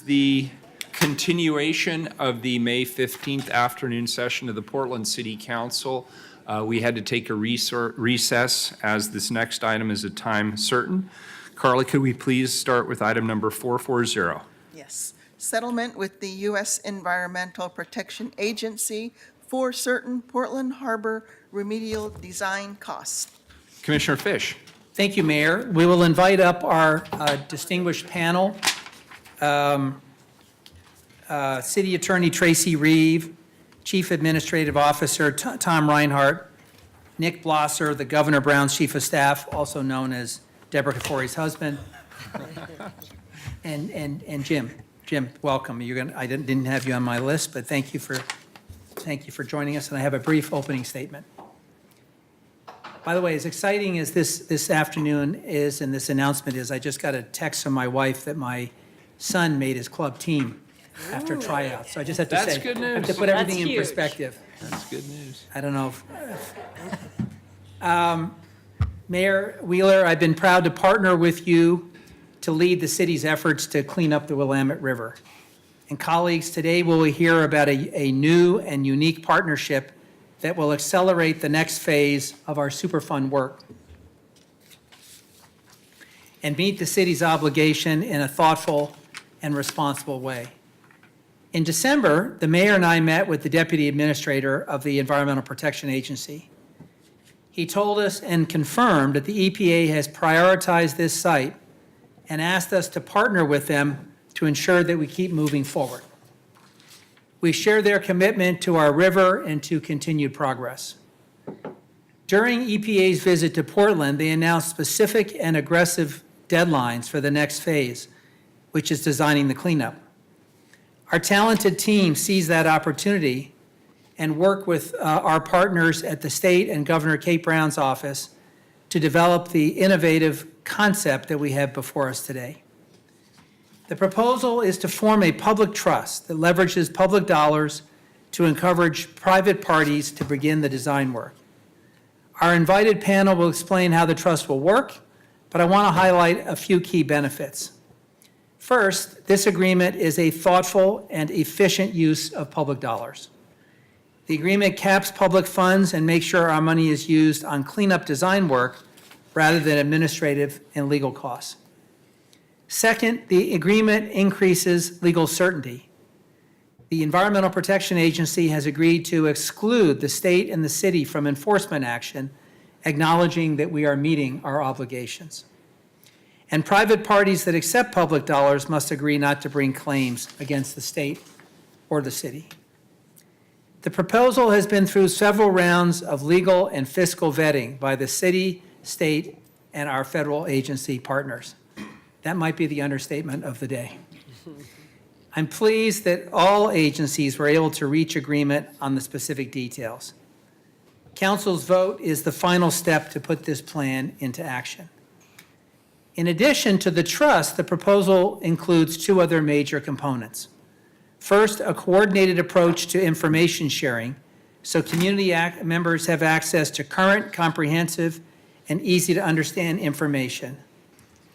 the continuation of the May 15th afternoon session of the Portland City Council. We had to take a recess as this next item is a time certain. Carly, could we please start with item number 440?
Yes. Settlement with the U.S. Environmental Protection Agency for certain Portland Harbor remedial design costs.
Commissioner Fish.
Thank you, Mayor. We will invite up our distinguished panel. City Attorney Tracy Reeve, Chief Administrative Officer Tom Reinhardt, Nick Blosser, the Governor Brown's Chief of Staff, also known as Deborah Kafori's husband, and Jim. Jim, welcome. I didn't have you on my list, but thank you for joining us, and I have a brief opening statement. By the way, as exciting as this afternoon is and this announcement is, I just got a text from my wife that my son made his club team after tryouts. So I just have to say.
That's good
I have to
news.
put everything
That's
in
huge.
perspective.
That's good news.
I don't know if. Mayor Wheeler, I've been proud to partner with you to lead the city's efforts to clean up the Willamette River. And colleagues, today we'll hear about a new and unique partnership that will accelerate the next phase of our Superfund work and meet the city's obligation in a thoughtful and responsible way. In December, the mayor and I met with the deputy administrator of the Environmental Protection Agency. He told us and confirmed that the EPA has prioritized this site and asked us to partner with them to ensure that we keep moving forward. We share their commitment to our river and to continued progress. During EPA's visit to Portland, they announced specific and aggressive deadlines for the next phase, which is designing the cleanup. Our talented team sees that opportunity and work with our partners at the state and Governor Kate Brown's office to develop the innovative concept that we have before us today. The proposal is to form a public trust that leverages public dollars to encourage private parties to begin the design work. Our invited panel will explain how the trust will work, but I want to highlight a few key benefits. First, this agreement is a thoughtful and efficient use of public dollars. The agreement caps public funds and makes sure our money is used on cleanup design work rather than administrative and legal costs. Second, the agreement increases legal certainty. The Environmental Protection Agency has agreed to exclude the state and the city from enforcement action, acknowledging that we are meeting our obligations. And private parties that accept public dollars must agree not to bring claims against the state or the city. The proposal has been through several rounds of legal and fiscal vetting by the city, state, and our federal agency partners. That might be the understatement of the day. I'm pleased that all agencies were able to reach agreement on the specific details. Council's vote is the final step to put this plan into action. In addition to the trust, the proposal includes two other major components. First, a coordinated approach to information sharing, so community members have access to current, comprehensive, and easy-to-understand information.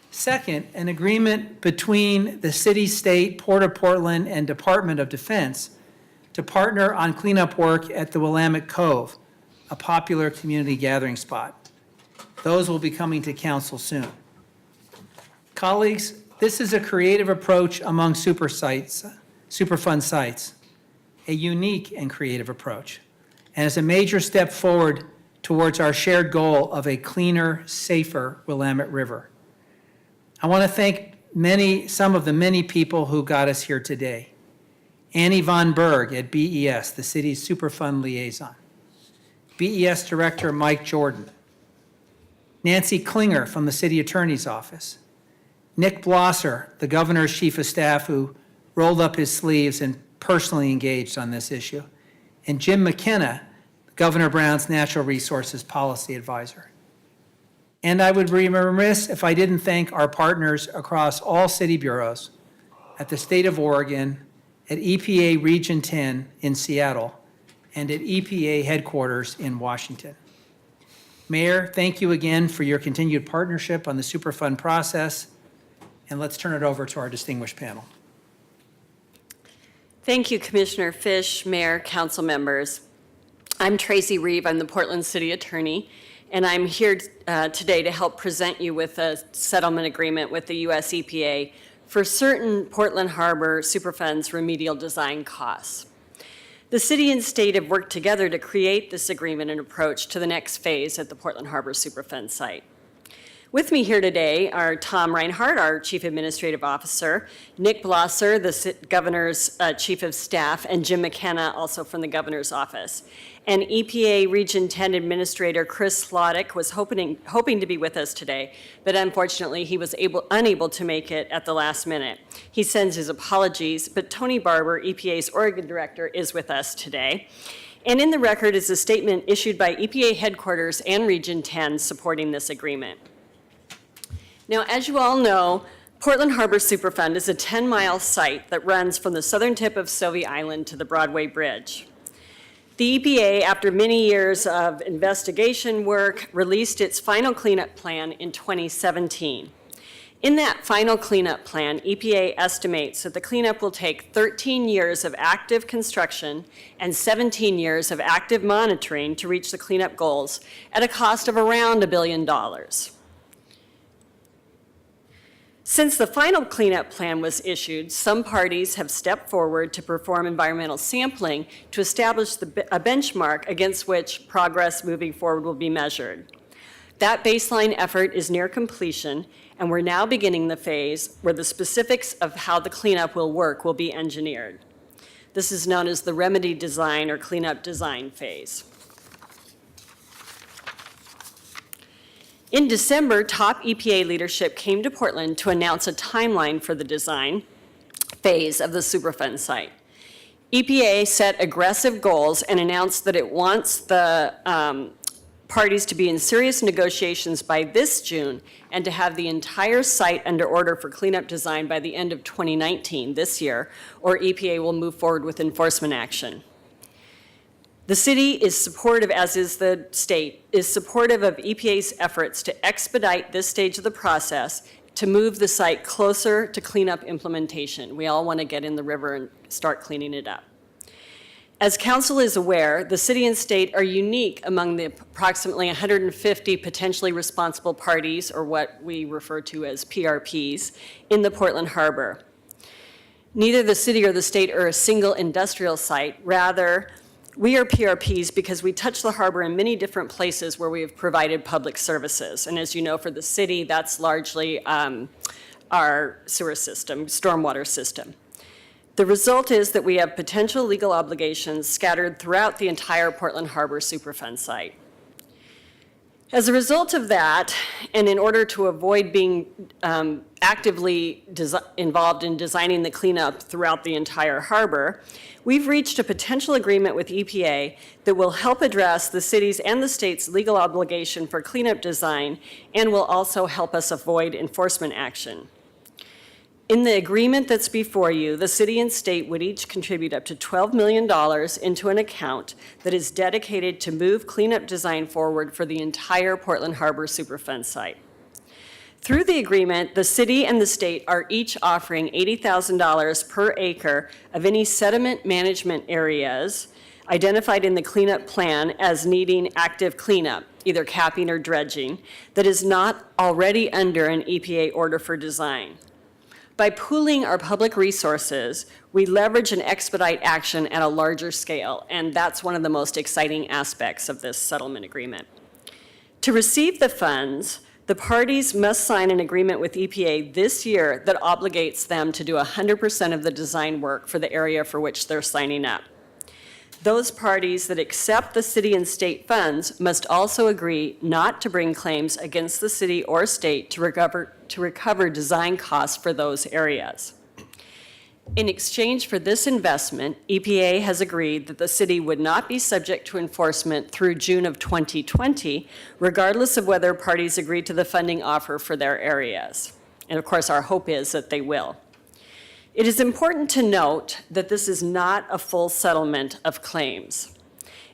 Second, an agreement between the city, state, Port of Portland, and Department of Defense to partner on cleanup work at the Willamette Cove, a popular community gathering spot. Those will be coming to council soon. Colleagues, this is a creative approach among Superfund sites, a unique and creative approach, and is a major step forward towards our shared goal of a cleaner, safer Willamette River. I want to thank some of the many people who got us here today. Annie Von Berg at BES, the city's Superfund liaison. BES Director Mike Jordan. Nancy Klinger from the City Attorney's Office. Nick Blosser, the Governor's Chief of Staff, who rolled up his sleeves and personally engaged on this issue. And Jim McKenna, Governor Brown's Natural Resources Policy Advisor. And I would be remiss if I didn't thank our partners across all city bureaus, at the state of Oregon, at EPA Region 10 in Seattle, and at EPA headquarters in Washington. Mayor, thank you again for your continued partnership on the Superfund process, and let's turn it over to our distinguished panel.
Thank you, Commissioner Fish, Mayor, council members. I'm Tracy Reeve. I'm the Portland City Attorney, and I'm here today to help present you with a settlement agreement with the U.S. EPA for certain Portland Harbor Superfund's remedial design costs. The city and state have worked together to create this agreement and approach to the next phase at the Portland Harbor Superfund site. With me here today are Tom Reinhardt, our Chief Administrative Officer, Nick Blosser, the Governor's Chief of Staff, and Jim McKenna, also from the Governor's Office. And EPA Region 10 Administrator Chris Slottick was hoping to be with us today, but unfortunately he was unable to make it at the last minute. He sends his apologies, but Tony Barber, EPA's Oregon Director, is with us today. And in the record is a statement issued by EPA headquarters and Region 10 supporting this agreement. Now, as you all know, Portland Harbor Superfund is a 10-mile site that runs from the southern tip of Sylvie Island to the Broadway Bridge. The EPA, after many years of investigation work, released its final cleanup plan in 2017. In that final cleanup plan, EPA estimates that the cleanup will take 13 years of active construction and 17 years of active monitoring to reach the cleanup goals at a cost of around $1 billion. Since the final cleanup plan was issued, some parties have stepped forward to perform environmental sampling to establish a benchmark against which progress moving forward will be measured. That baseline effort is near completion, and we're now beginning the phase where the specifics of how the cleanup will work will be engineered. This is known as the remedy design or cleanup design phase. In December, top EPA leadership came to Portland to announce a timeline for the design phase of the Superfund site. EPA set aggressive goals and announced that it wants the parties to be in serious negotiations by this June and to have the entire site under order for cleanup design by the end of 2019, this year, or EPA will move forward with enforcement action. The city is supportive, as is the state, is supportive of EPA's efforts to expedite this stage of the process to move the site closer to cleanup implementation. We all want to get in the river and start cleaning it up. As council is aware, the city and state are unique among the approximately 150 potentially responsible parties, or what we refer to as PRPs, in the Portland Harbor. Neither the city or the state are a single industrial site. Rather, we are PRPs because we touch the harbor in many different places where we have provided public services. And as you know, for the city, that's largely our sewer system, stormwater system. The result is that we have potential legal obligations scattered throughout the entire Portland Harbor Superfund site. As a result of that, and in order to avoid being actively involved in designing the cleanup throughout the entire harbor, we've reached a potential agreement with EPA that will help address the city's and the state's legal obligation for cleanup design and will also help us avoid enforcement action. In the agreement that's before you, the city and state would each contribute up to $12 million into an account that is dedicated to move cleanup design forward for the entire Portland Harbor Superfund site. Through the agreement, the city and the state are each offering $80,000 per acre of any sediment management areas identified in the cleanup plan as needing active cleanup, either capping or dredging, that is not already under an EPA order for design. By pooling our public resources, we leverage and expedite action at a larger scale, and that's one of the most exciting aspects of this settlement agreement. To receive the funds, the parties must sign an agreement with EPA this year that obligates them to do 100% of the design work for the area for which they're signing up. Those parties that accept the city and state funds must also agree not to bring claims against the city or state to recover design costs for those areas. In exchange for this investment, EPA has agreed that the city would not be subject to enforcement through June of 2020, regardless of whether parties agree to the funding offer for their areas. And of course, our hope is that they will. It is important to note that this is not a full settlement of claims.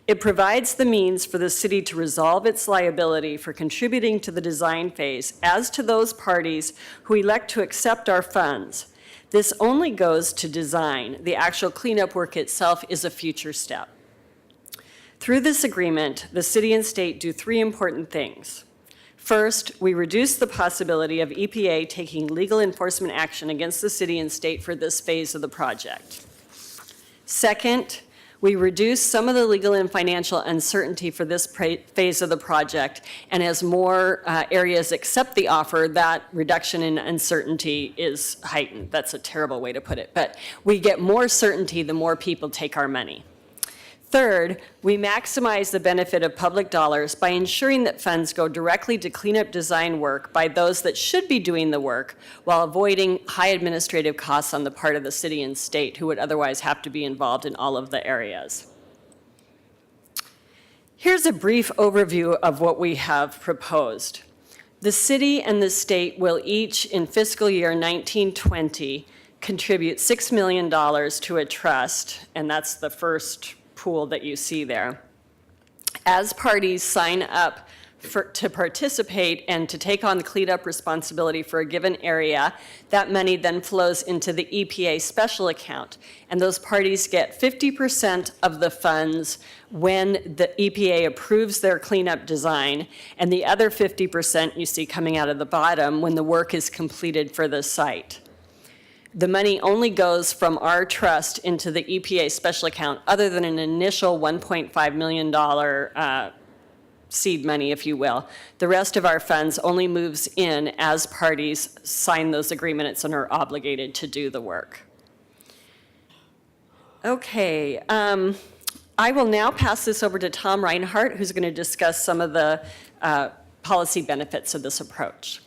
It provides the means for the city to resolve its liability for contributing to the design phase as to those parties who elect to accept our funds. This only goes to design. The actual cleanup work itself is a future step. Through this agreement, the city and state do three important things. First, we reduce the possibility of EPA taking legal enforcement action against the city and state for this phase of the project. Second, we reduce some of the legal and financial uncertainty for this phase of the project, and as more areas accept the offer, that reduction in uncertainty is heightened. That's a terrible way to put it, but we get more certainty the more people take our money. Third, we maximize the benefit of public dollars by ensuring that funds go directly to cleanup design work by those that should be doing the work while avoiding high administrative costs on the part of the city and state who would otherwise have to be involved in all of the areas. Here's a brief overview of what we have proposed. The city and the state will each, in fiscal year 1920, contribute $6 million to a trust, and that's the first pool that you see there. As parties sign up to participate and to take on the cleanup responsibility for a given area, that money then flows into the EPA special account. And those parties get 50% of the funds when the EPA approves their cleanup design, and the other 50% you see coming out of the bottom when the work is completed for the site. The money only goes from our trust into the EPA special account, other than an initial $1.5 million seed money, if you will. The rest of our funds only moves in as parties sign those agreements and are obligated to do the work. Okay, I will now pass this over to Tom Reinhardt, who's going to discuss some of the policy benefits of this approach.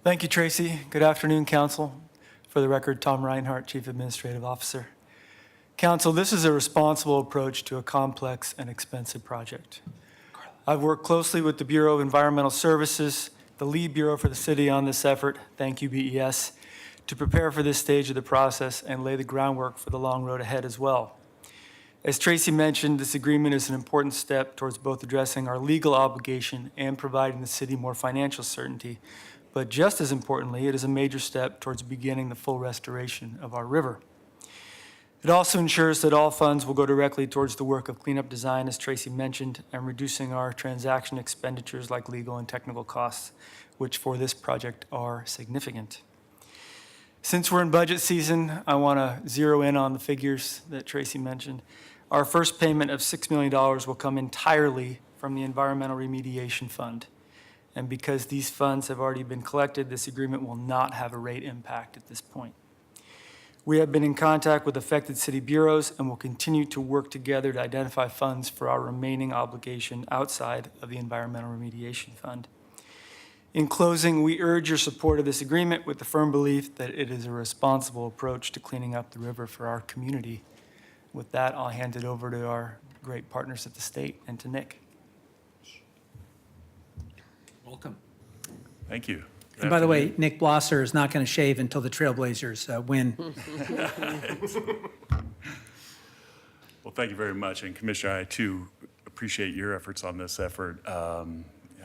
Thank you, Tracy. Good afternoon, Council. For the record, Tom Reinhardt, Chief Administrative Officer. Council, this is a responsible approach to a complex and expensive project. I've worked closely with the Bureau of Environmental Services, the lead bureau for the city on this effort, thank you, BES, to prepare for this stage of the process and lay the groundwork for the long road ahead as well. As Tracy mentioned, this agreement is an important step towards both addressing our legal obligation and providing the city more financial certainty. But just as importantly, it is a major step towards beginning the full restoration of our river. It also ensures that all funds will go directly towards the work of cleanup design, as Tracy mentioned, and reducing our transaction expenditures like legal and technical costs, which for this project are significant. Since we're in budget season, I want to zero in on the figures that Tracy mentioned. Our first payment of $6 million will come entirely from the Environmental Remediation Fund. And because these funds have already been collected, this agreement will not have a rate impact at this point. We have been in contact with affected city bureaus and will continue to work together to identify funds for our remaining obligation outside of the Environmental Remediation Fund. In closing, we urge your support of this agreement with the firm belief that it is a responsible approach to cleaning up the river for our community. With that, I'll hand it over to our great partners at the state and to Nick.
Welcome.
Thank you.
And by the way, Nick Blosser is not going to shave until the Trailblazers win.
Well, thank you very much. And Commissioner, I too appreciate your efforts on this effort. I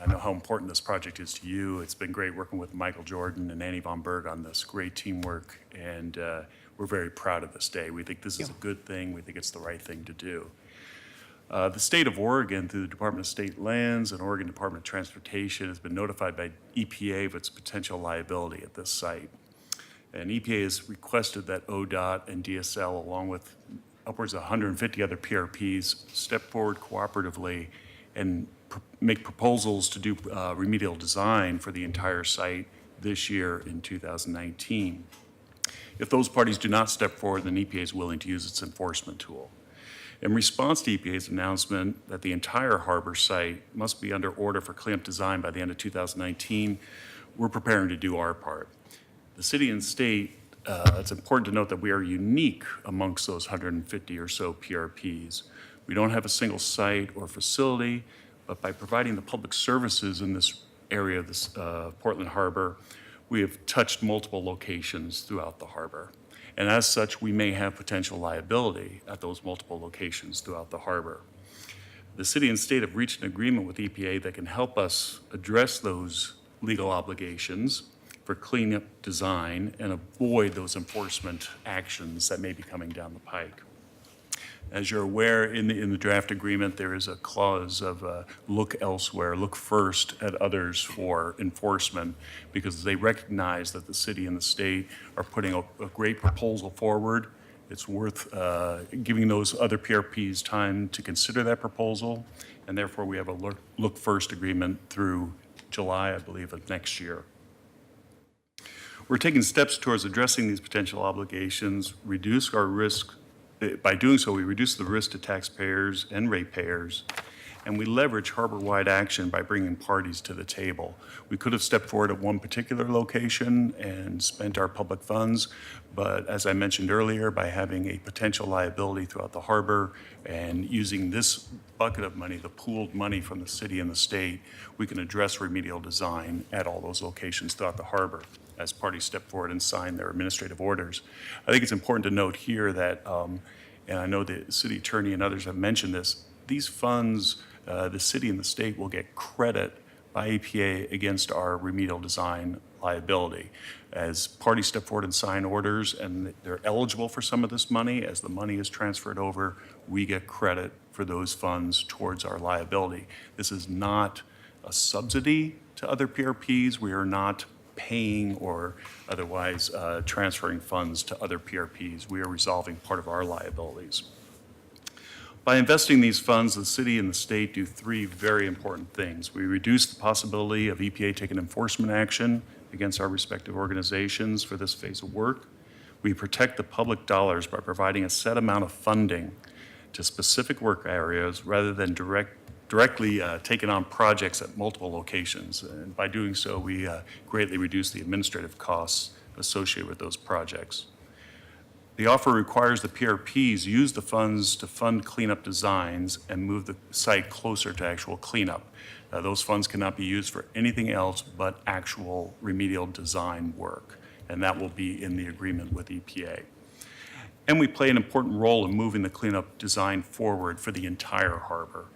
know how important this project is to you. It's been great working with Michael Jordan and Annie Von Berg on this great teamwork. And we're very proud of this day. We think this is a good thing. We think it's the right thing to do. The state of Oregon, through the Department of State Lands and Oregon Department of Transportation, has been notified by EPA of its potential liability at this site. And EPA has requested that ODOT and DSL, along with upwards of 150 other PRPs, step forward cooperatively and make proposals to do remedial design for the entire site this year in 2019. If those parties do not step forward, then EPA is willing to use its enforcement tool. In response to EPA's announcement that the entire harbor site must be under order for cleanup design by the end of 2019, we're preparing to do our part. The city and state, it's important to note that we are unique amongst those 150 or so PRPs. We don't have a single site or facility, but by providing the public services in this area of this Portland Harbor, we have touched multiple locations throughout the harbor. And as such, we may have potential liability at those multiple locations throughout the harbor. The city and state have reached an agreement with EPA that can help us address those legal obligations for cleanup design and avoid those enforcement actions that may be coming down the pike. As you're aware, in the draft agreement, there is a clause of look elsewhere, look first at others for enforcement, because they recognize that the city and the state are putting a great proposal forward. It's worth giving those other PRPs time to consider that proposal, and therefore we have a look first agreement through July, I believe, of next year. We're taking steps towards addressing these potential obligations, reduce our risk. By doing so, we reduce the risk to taxpayers and ratepayers, and we leverage harbor-wide action by bringing parties to the table. We could have stepped forward at one particular location and spent our public funds, but as I mentioned earlier, by having a potential liability throughout the harbor and using this bucket of money, the pooled money from the city and the state, we can address remedial design at all those locations throughout the harbor as parties step forward and sign their administrative orders. I think it's important to note here that, and I know the city attorney and others have mentioned this, these funds, the city and the state will get credit by EPA against our remedial design liability. As parties step forward and sign orders and they're eligible for some of this money, as the money is transferred over, we get credit for those funds towards our liability. This is not a subsidy to other PRPs. We are not paying or otherwise transferring funds to other PRPs. We are resolving part of our liabilities. By investing these funds, the city and the state do three very important things. We reduce the possibility of EPA taking enforcement action against our respective organizations for this phase of work. We protect the public dollars by providing a set amount of funding to specific work areas rather than directly taking on projects at multiple locations. And by doing so, we greatly reduce the administrative costs associated with those projects. The offer requires the PRPs use the funds to fund cleanup designs and move the site closer to actual cleanup. Those funds cannot be used for anything else but actual remedial design work, and that will be in the agreement with EPA. And we play an important role in moving the cleanup design forward for the entire harbor,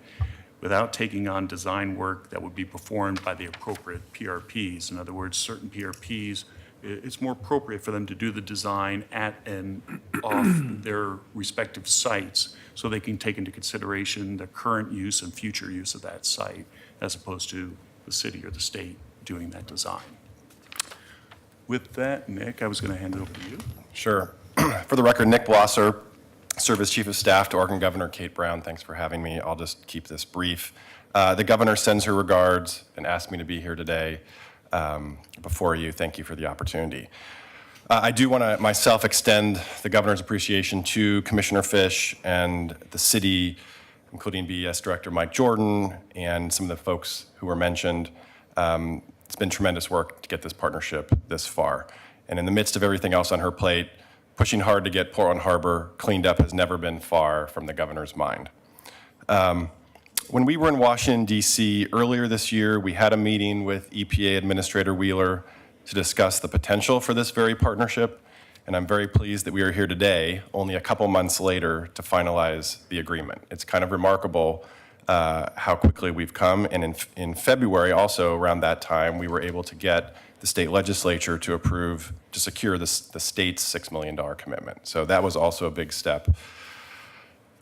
without taking on design work that would be performed by the appropriate PRPs. In other words, certain PRPs, it's more appropriate for them to do the design at and off their respective sites so they can take into consideration the current use and future use of that site, as opposed to the city or the state doing that design. With that, Nick, I was going to hand it over to you.
Sure. For the record, Nick Blosser, serve as Chief of Staff to Oregon Governor Kate Brown. Thanks for having me. I'll just keep this brief. The governor sends her regards and asked me to be here today before you. Thank you for the opportunity. I do want to myself extend the governor's appreciation to Commissioner Fish and the city, including BES Director Mike Jordan and some of the folks who were mentioned. It's been tremendous work to get this partnership this far. And in the midst of everything else on her plate, pushing hard to get Portland Harbor cleaned up has never been far from the governor's mind. When we were in Washington, D.C. earlier this year, we had a meeting with EPA Administrator Wheeler to discuss the potential for this very partnership, and I'm very pleased that we are here today, only a couple months later, to finalize the agreement. It's kind of remarkable how quickly we've come, and in February, also around that time, we were able to get the state legislature to approve, to secure the state's $6 million commitment. So that was also a big step.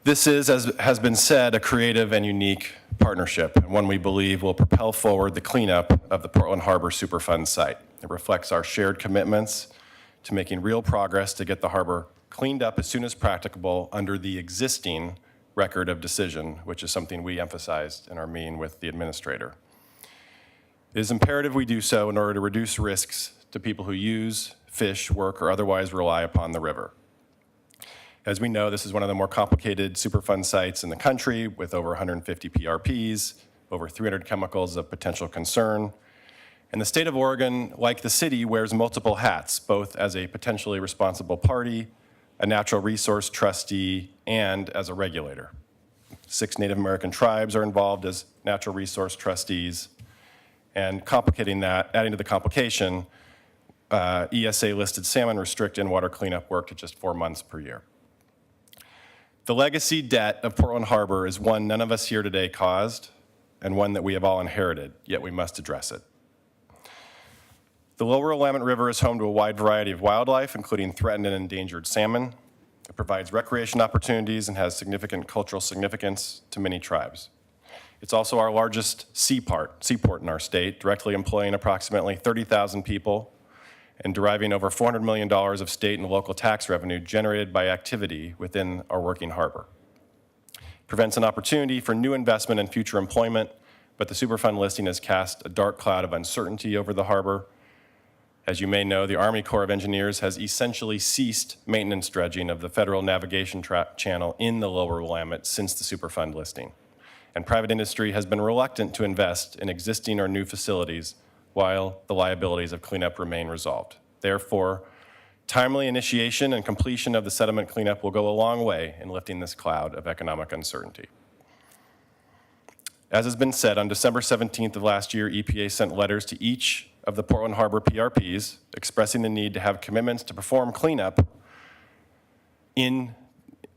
This is, as has been said, a creative and unique partnership, and one we believe will propel forward the cleanup of the Portland Harbor Superfund site. It reflects our shared commitments to making real progress to get the harbor cleaned up as soon as practicable under the existing record of decision, which is something we emphasized in our meeting with the administrator. It is imperative we do so in order to reduce risks to people who use, fish, work, or otherwise rely upon the river. As we know, this is one of the more complicated Superfund sites in the country with over 150 PRPs, over 300 chemicals of potential concern. And the state of Oregon, like the city, wears multiple hats, both as a potentially responsible party, a natural resource trustee, and as a regulator. 6 Native American tribes are involved as natural resource trustees. And complicating that, adding to the complication, ESA listed salmon restrict in-water cleanup work to just 4 months per year. The legacy debt of Portland Harbor is one none of us here today caused, and one that we have all inherited, yet we must address it. The lower Willamette River is home to a wide variety of wildlife, including threatened and endangered salmon. It provides recreation opportunities and has significant cultural significance to many tribes. It's also our largest seaport in our state, directly employing approximately 30,000 people and deriving over $400 million of state and local tax revenue generated by activity within our working harbor. It presents an opportunity for new investment and future employment, but the Superfund listing has cast a dark cloud of uncertainty over the harbor. As you may know, the Army Corps of Engineers has essentially ceased maintenance dredging of the federal navigation channel in the lower Willamette since the Superfund listing. And private industry has been reluctant to invest in existing or new facilities while the liabilities of cleanup remain resolved. Therefore, timely initiation and completion of the sediment cleanup will go a long way in lifting this cloud of economic uncertainty. As has been said, on December 17th of last year, EPA sent letters to each of the Portland Harbor PRPs expressing the need to have commitments to perform cleanup in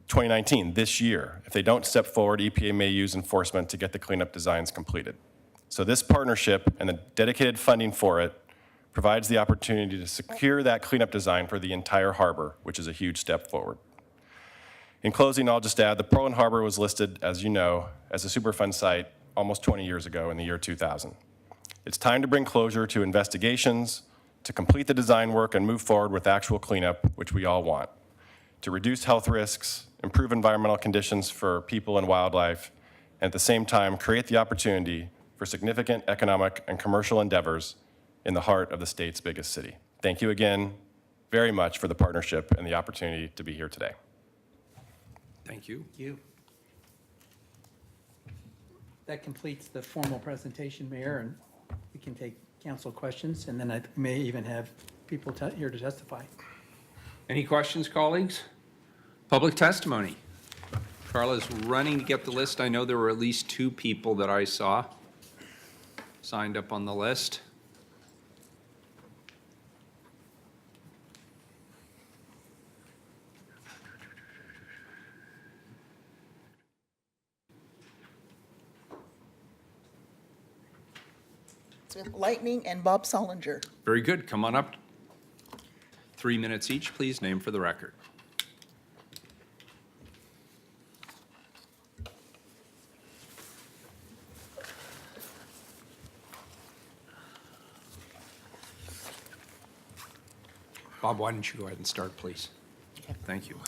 2019, this year. If they don't step forward, EPA may use enforcement to get the cleanup designs completed. So this partnership and the dedicated funding for it provides the opportunity to secure that cleanup design for the entire harbor, which is a huge step forward. In closing, I'll just add the Portland Harbor was listed, as you know, as a Superfund site almost 20 years ago in the year 2000. It's time to bring closure to investigations, to complete the design work and move forward with actual cleanup, which we all want, to reduce health risks, improve environmental conditions for people and wildlife, and at the same time create the opportunity for significant economic and commercial endeavors in the heart of the state's biggest city. Thank you again very much for the partnership and the opportunity to be here today.
Thank you.
Thank you. That completes the formal presentation, Mayor, and we can take council questions, and then I may even have people here to testify.
Any questions, colleagues? Public testimony. Carla's running to get the list. I know there were at least 2 people that I saw signed up on the list.
Lightning and Bob Solinger.
Very good. Come on up. 3 minutes each, please. Name for the record. Bob, why don't you go ahead and start, please? Thank you.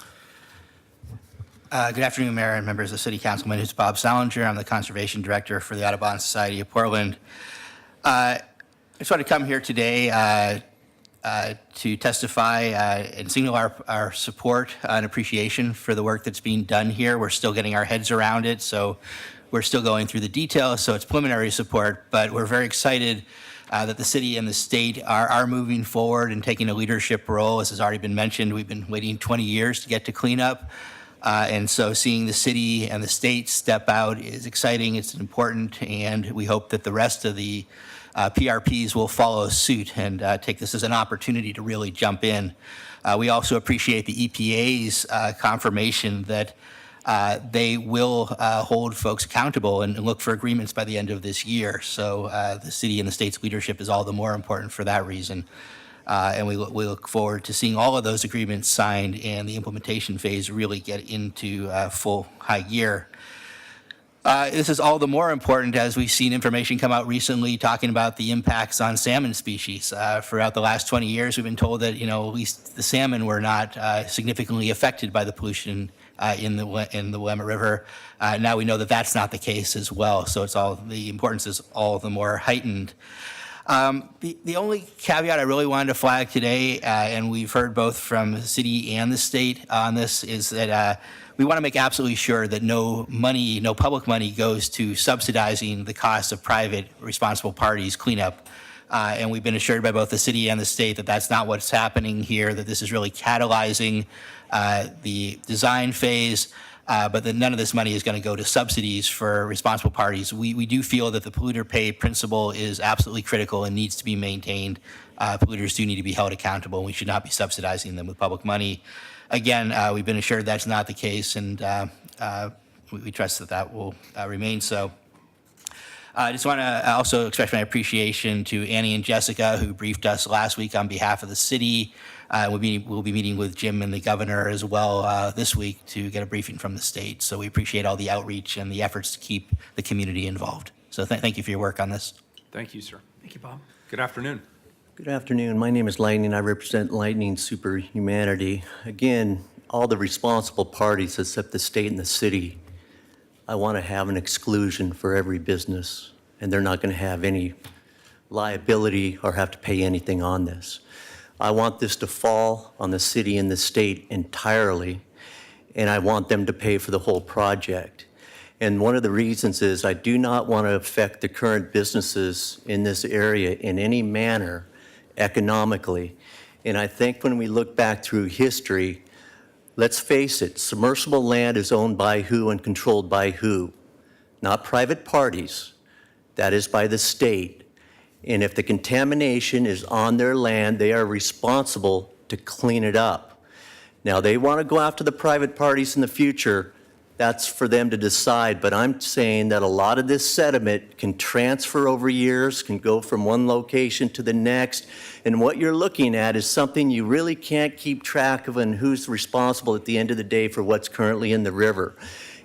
Good afternoon, Mayor and members of the City Council. My name is Bob Salinger. I'm the Conservation Director for the Audubon Society of Portland. I just want to come here today to testify and signal our support and appreciation for the work that's being done here. We're still getting our heads around it, so we're still going through the details, so it's preliminary support, but we're very excited that the city and the state are moving forward and taking a leadership role. As has already been mentioned, we've been waiting 20 years to get to cleanup. And so seeing the city and the state step out is exciting, it's important, and we hope that the rest of the PRPs will follow suit and take this as an opportunity to really jump in. We also appreciate the EPA's confirmation that they will hold folks accountable and look for agreements by the end of this year. So the city and the state's leadership is all the more important for that reason. And we look forward to seeing all of those agreements signed and the implementation phase really get into full high gear. This is all the more important as we've seen information come out recently talking about the impacts on salmon species. Throughout the last 20 years, we've been told that, at least the salmon were not significantly affected by the pollution in the Willamette River. Now we know that that's not the case as well, so the importance is all the more heightened. The only caveat I really wanted to flag today, and we've heard both from the city and the state on this, is that we want to make absolutely sure that no public money goes to subsidizing the cost of private responsible parties cleanup. And we've been assured by both the city and the state that that's not what's happening here, that this is really catalyzing the design phase, but that none of this money is going to go to subsidies for responsible parties. We do feel that the polluter pay principle is absolutely critical and needs to be maintained. Polluters do need to be held accountable, and we should not be subsidizing them with public money. Again, we've been assured that's not the case, and we trust that that will remain so. I just want to also express my appreciation to Annie and Jessica, who briefed us last week on behalf of the city. We'll be meeting with Jim and the governor as well this week to get a briefing from the state. So we appreciate all the outreach and the efforts to keep the community involved. So thank you for your work on this.
Thank you, sir.
Thank you, Bob.
Good afternoon.
Good afternoon. My name is Lightning. I represent Lightning Superhumanity. Again, all the responsible parties except the state and the city, I want to have an exclusion for every business, and they're not going to have any liability or have to pay anything on this. I want this to fall on the city and the state entirely, and I want them to pay for the whole project. And one of the reasons is I do not want to affect the current businesses in this area in any manner economically. And I think when we look back through history, let's face it, submersible land is owned by who and controlled by who? Not private parties. That is by the state. And if the contamination is on their land, they are responsible to clean it up. Now, they want to go after the private parties in the future. That's for them to decide, but I'm saying that a lot of this sediment can transfer over years, can go from one location to the next, and what you're looking at is something you really can't keep track of and who's responsible at the end of the day for what's currently in the river.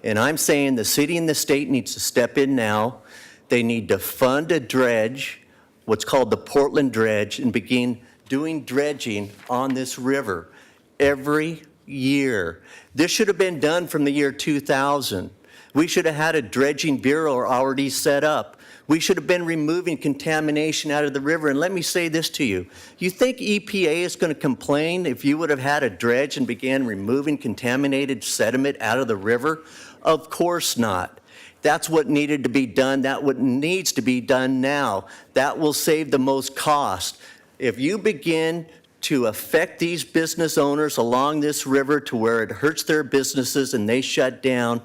And I'm saying the city and the state needs to step in now. They need to fund a dredge, what's called the Portland Dredge, and begin doing dredging on this river every year. This should have been done from the year 2000. We should have had a dredging bureau already set up. We should have been removing contamination out of the river. And let me say this to you. You think EPA is going to complain if you would have had a dredge and began removing contaminated sediment out of the river? Of course not. That's what needed to be done. That's what needs to be done now. That will save the most cost. If you begin to affect these business owners along this river to where it hurts their businesses and they shut down,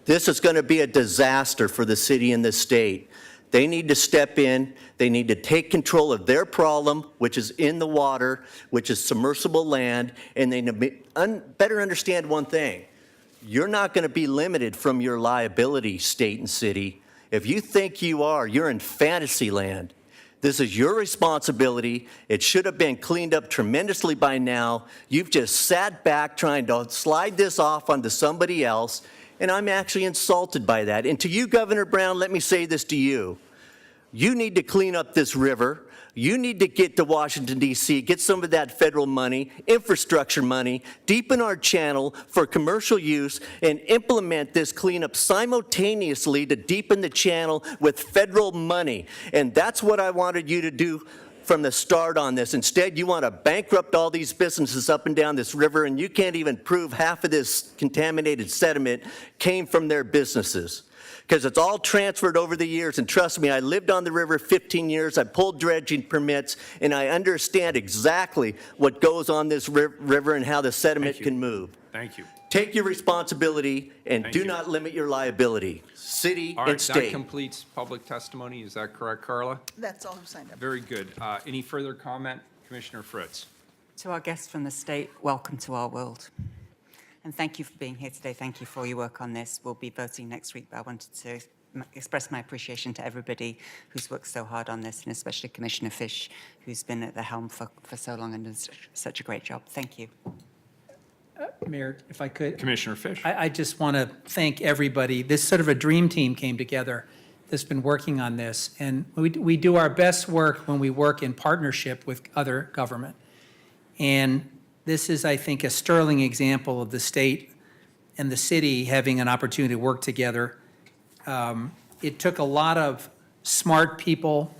this is going to be a disaster for the city and the state. They need to step in. They need to take control of their problem, which is in the water, which is submersible land, and they better understand one thing. You're not going to be limited from your liability, state and city. If you think you are, you're in fantasy land. This is your responsibility. It should have been cleaned up tremendously by now. You've just sat back trying to slide this off onto somebody else, and I'm actually insulted by that. And to you, Governor Brown, let me say this to you. You need to clean up this river. You need to get to Washington, D.C., get some of that federal money, infrastructure money, deepen our channel for commercial use, and implement this cleanup simultaneously to deepen the channel with federal money. And that's what I wanted you to do from the start on this. Instead, you want to bankrupt all these businesses up and down this river, and you can't even prove half of this contaminated sediment came from their businesses, because it's all transferred over the years. And trust me, I lived on the river 15 years. I pulled dredging permits, and I understand exactly what goes on this river and how the sediment can move.
Thank you.
Take your responsibility and do not limit your liability, city
All
and
right, that
state.
completes public testimony. Is that correct, Carla?
That's all who signed up.
Very good. Any further comment? Commissioner Fritz.
To our guests from the state, welcome to our world. And thank you for being here today. Thank you for your work on this. We'll be voting next week, but I wanted to express my appreciation to everybody who's worked so hard on this, and especially Commissioner Fish, who's been at the helm for so long and does such a great job. Thank you.
Mayor, if I could.
Commissioner Fish.
I just want to thank everybody. This sort of a dream team came together that's been working on this. And we do our best work when we work in partnership with other government. And this is, I think, a sterling example of the state and the city having an opportunity to work together. It took a lot of smart people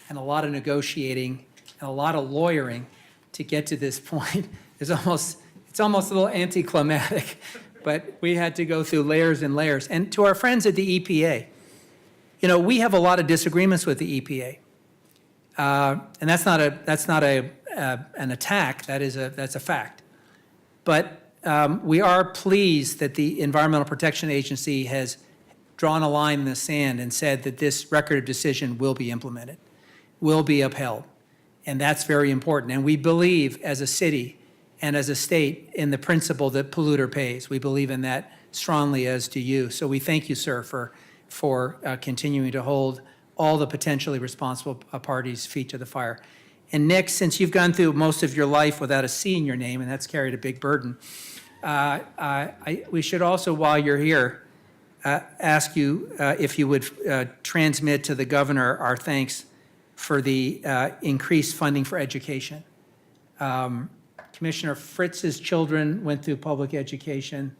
and a lot of negotiating and a lot of lawyering to get to this point. It's almost a little anticlimactic, but we had to go through layers and layers. And to our friends at the EPA, you know, we have a lot of disagreements with the EPA. And that's not an attack, that's a fact. But we are pleased that the Environmental Protection Agency has drawn a line in the sand and said that this record of decision will be implemented, will be upheld. And that's very important. And we believe as a city and as a state in the principle that polluter pays. We believe in that strongly, as do you. So we thank you, sir, for continuing to hold all the potentially responsible parties' feet to the fire. And Nick, since you've gone through most of your life without a C in your name, and that's carried a big burden, we should also, while you're here, ask you if you would transmit to the governor our thanks for the increased funding for education. Commissioner Fritz's children went through public education.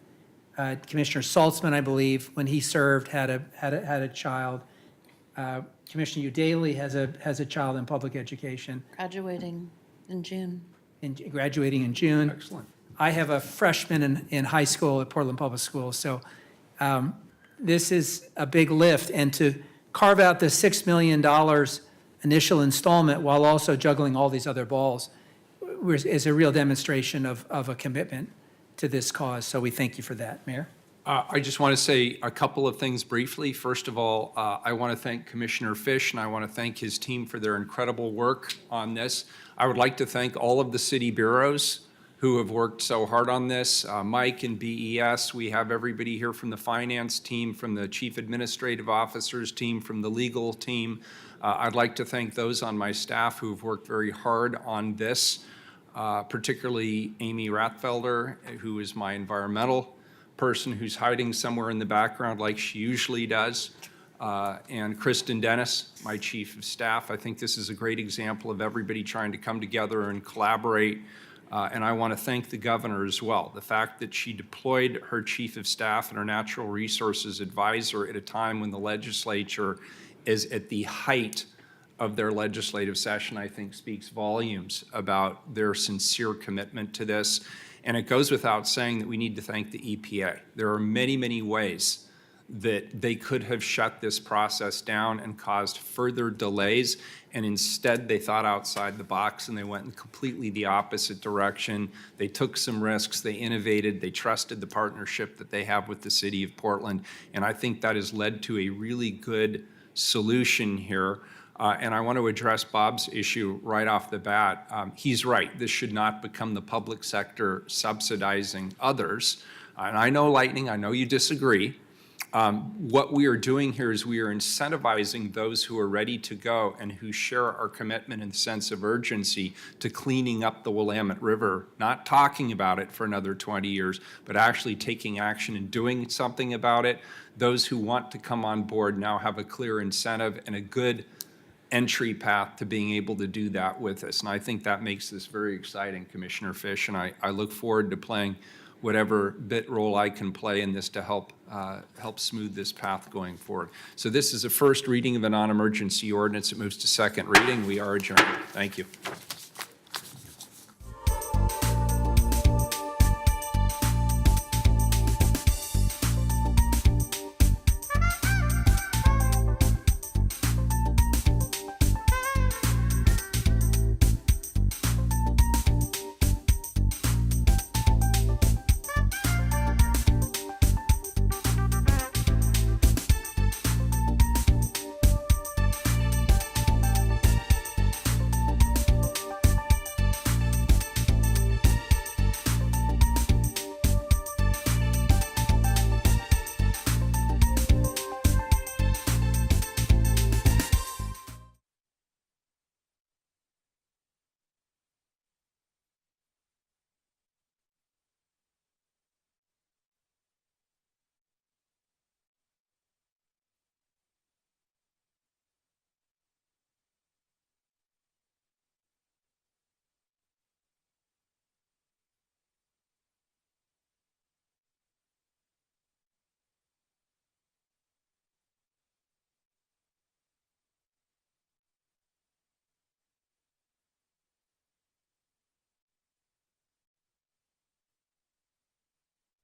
Commissioner Saltzman, I believe, when he served, had a child. Commissioner Udaley has a child in public education.
Graduating in June.
Graduating in June. Excellent. I have a freshman in high school at Portland Public Schools. So this is a big lift. And to carve out the $6 million initial installment while also juggling all these other balls is a real demonstration of a commitment to this cause. So we thank you for that, Mayor.
I just want to say a couple of things briefly. First of all, I want to thank Commissioner Fish, and I want to thank his team for their incredible work on this. I would like to thank all of the city bureaus who have worked so hard on this. Mike and BES, we have everybody here from the finance team, from the chief administrative officers team, from the legal team. I'd like to thank those on my staff who have worked very hard on this, particularly Amy Ratfelder, who is my environmental person who's hiding somewhere in the background like she usually does, and Kristen Dennis, my chief of staff. I think this is a great example of everybody trying to come together and collaborate, and I want to thank the governor as well. The fact that she deployed her chief of staff and her natural resources advisor at a time when the legislature is at the height of their legislative session, I think speaks volumes about their sincere commitment to this. And it goes without saying that we need to thank the EPA. There are many, many ways that they could have shut this process down and caused further delays, and instead they thought outside the box and they went in completely the opposite direction. They took some risks, they innovated, they trusted the partnership that they have with the city of Portland, and I think that has led to a really good solution here. And I want to address Bob's issue right off the bat. He's right. This should not become the public sector subsidizing others. And I know, Lightning, I know you disagree. What we are doing here is we are incentivizing those who are ready to go and who share our commitment and sense of urgency to cleaning up the Willamette River, not talking about it for another 20 years, but actually taking action and doing something about it. Those who want to come on board now have a clear incentive and a good entry path to being able to do that with us. And I think that makes this very exciting, Commissioner Fish, and I look forward to playing whatever bit role I can play in this to help smooth this path going forward. So this is a first reading of a non-emergency ordinance. It moves to second reading. We are adjourned. Thank you.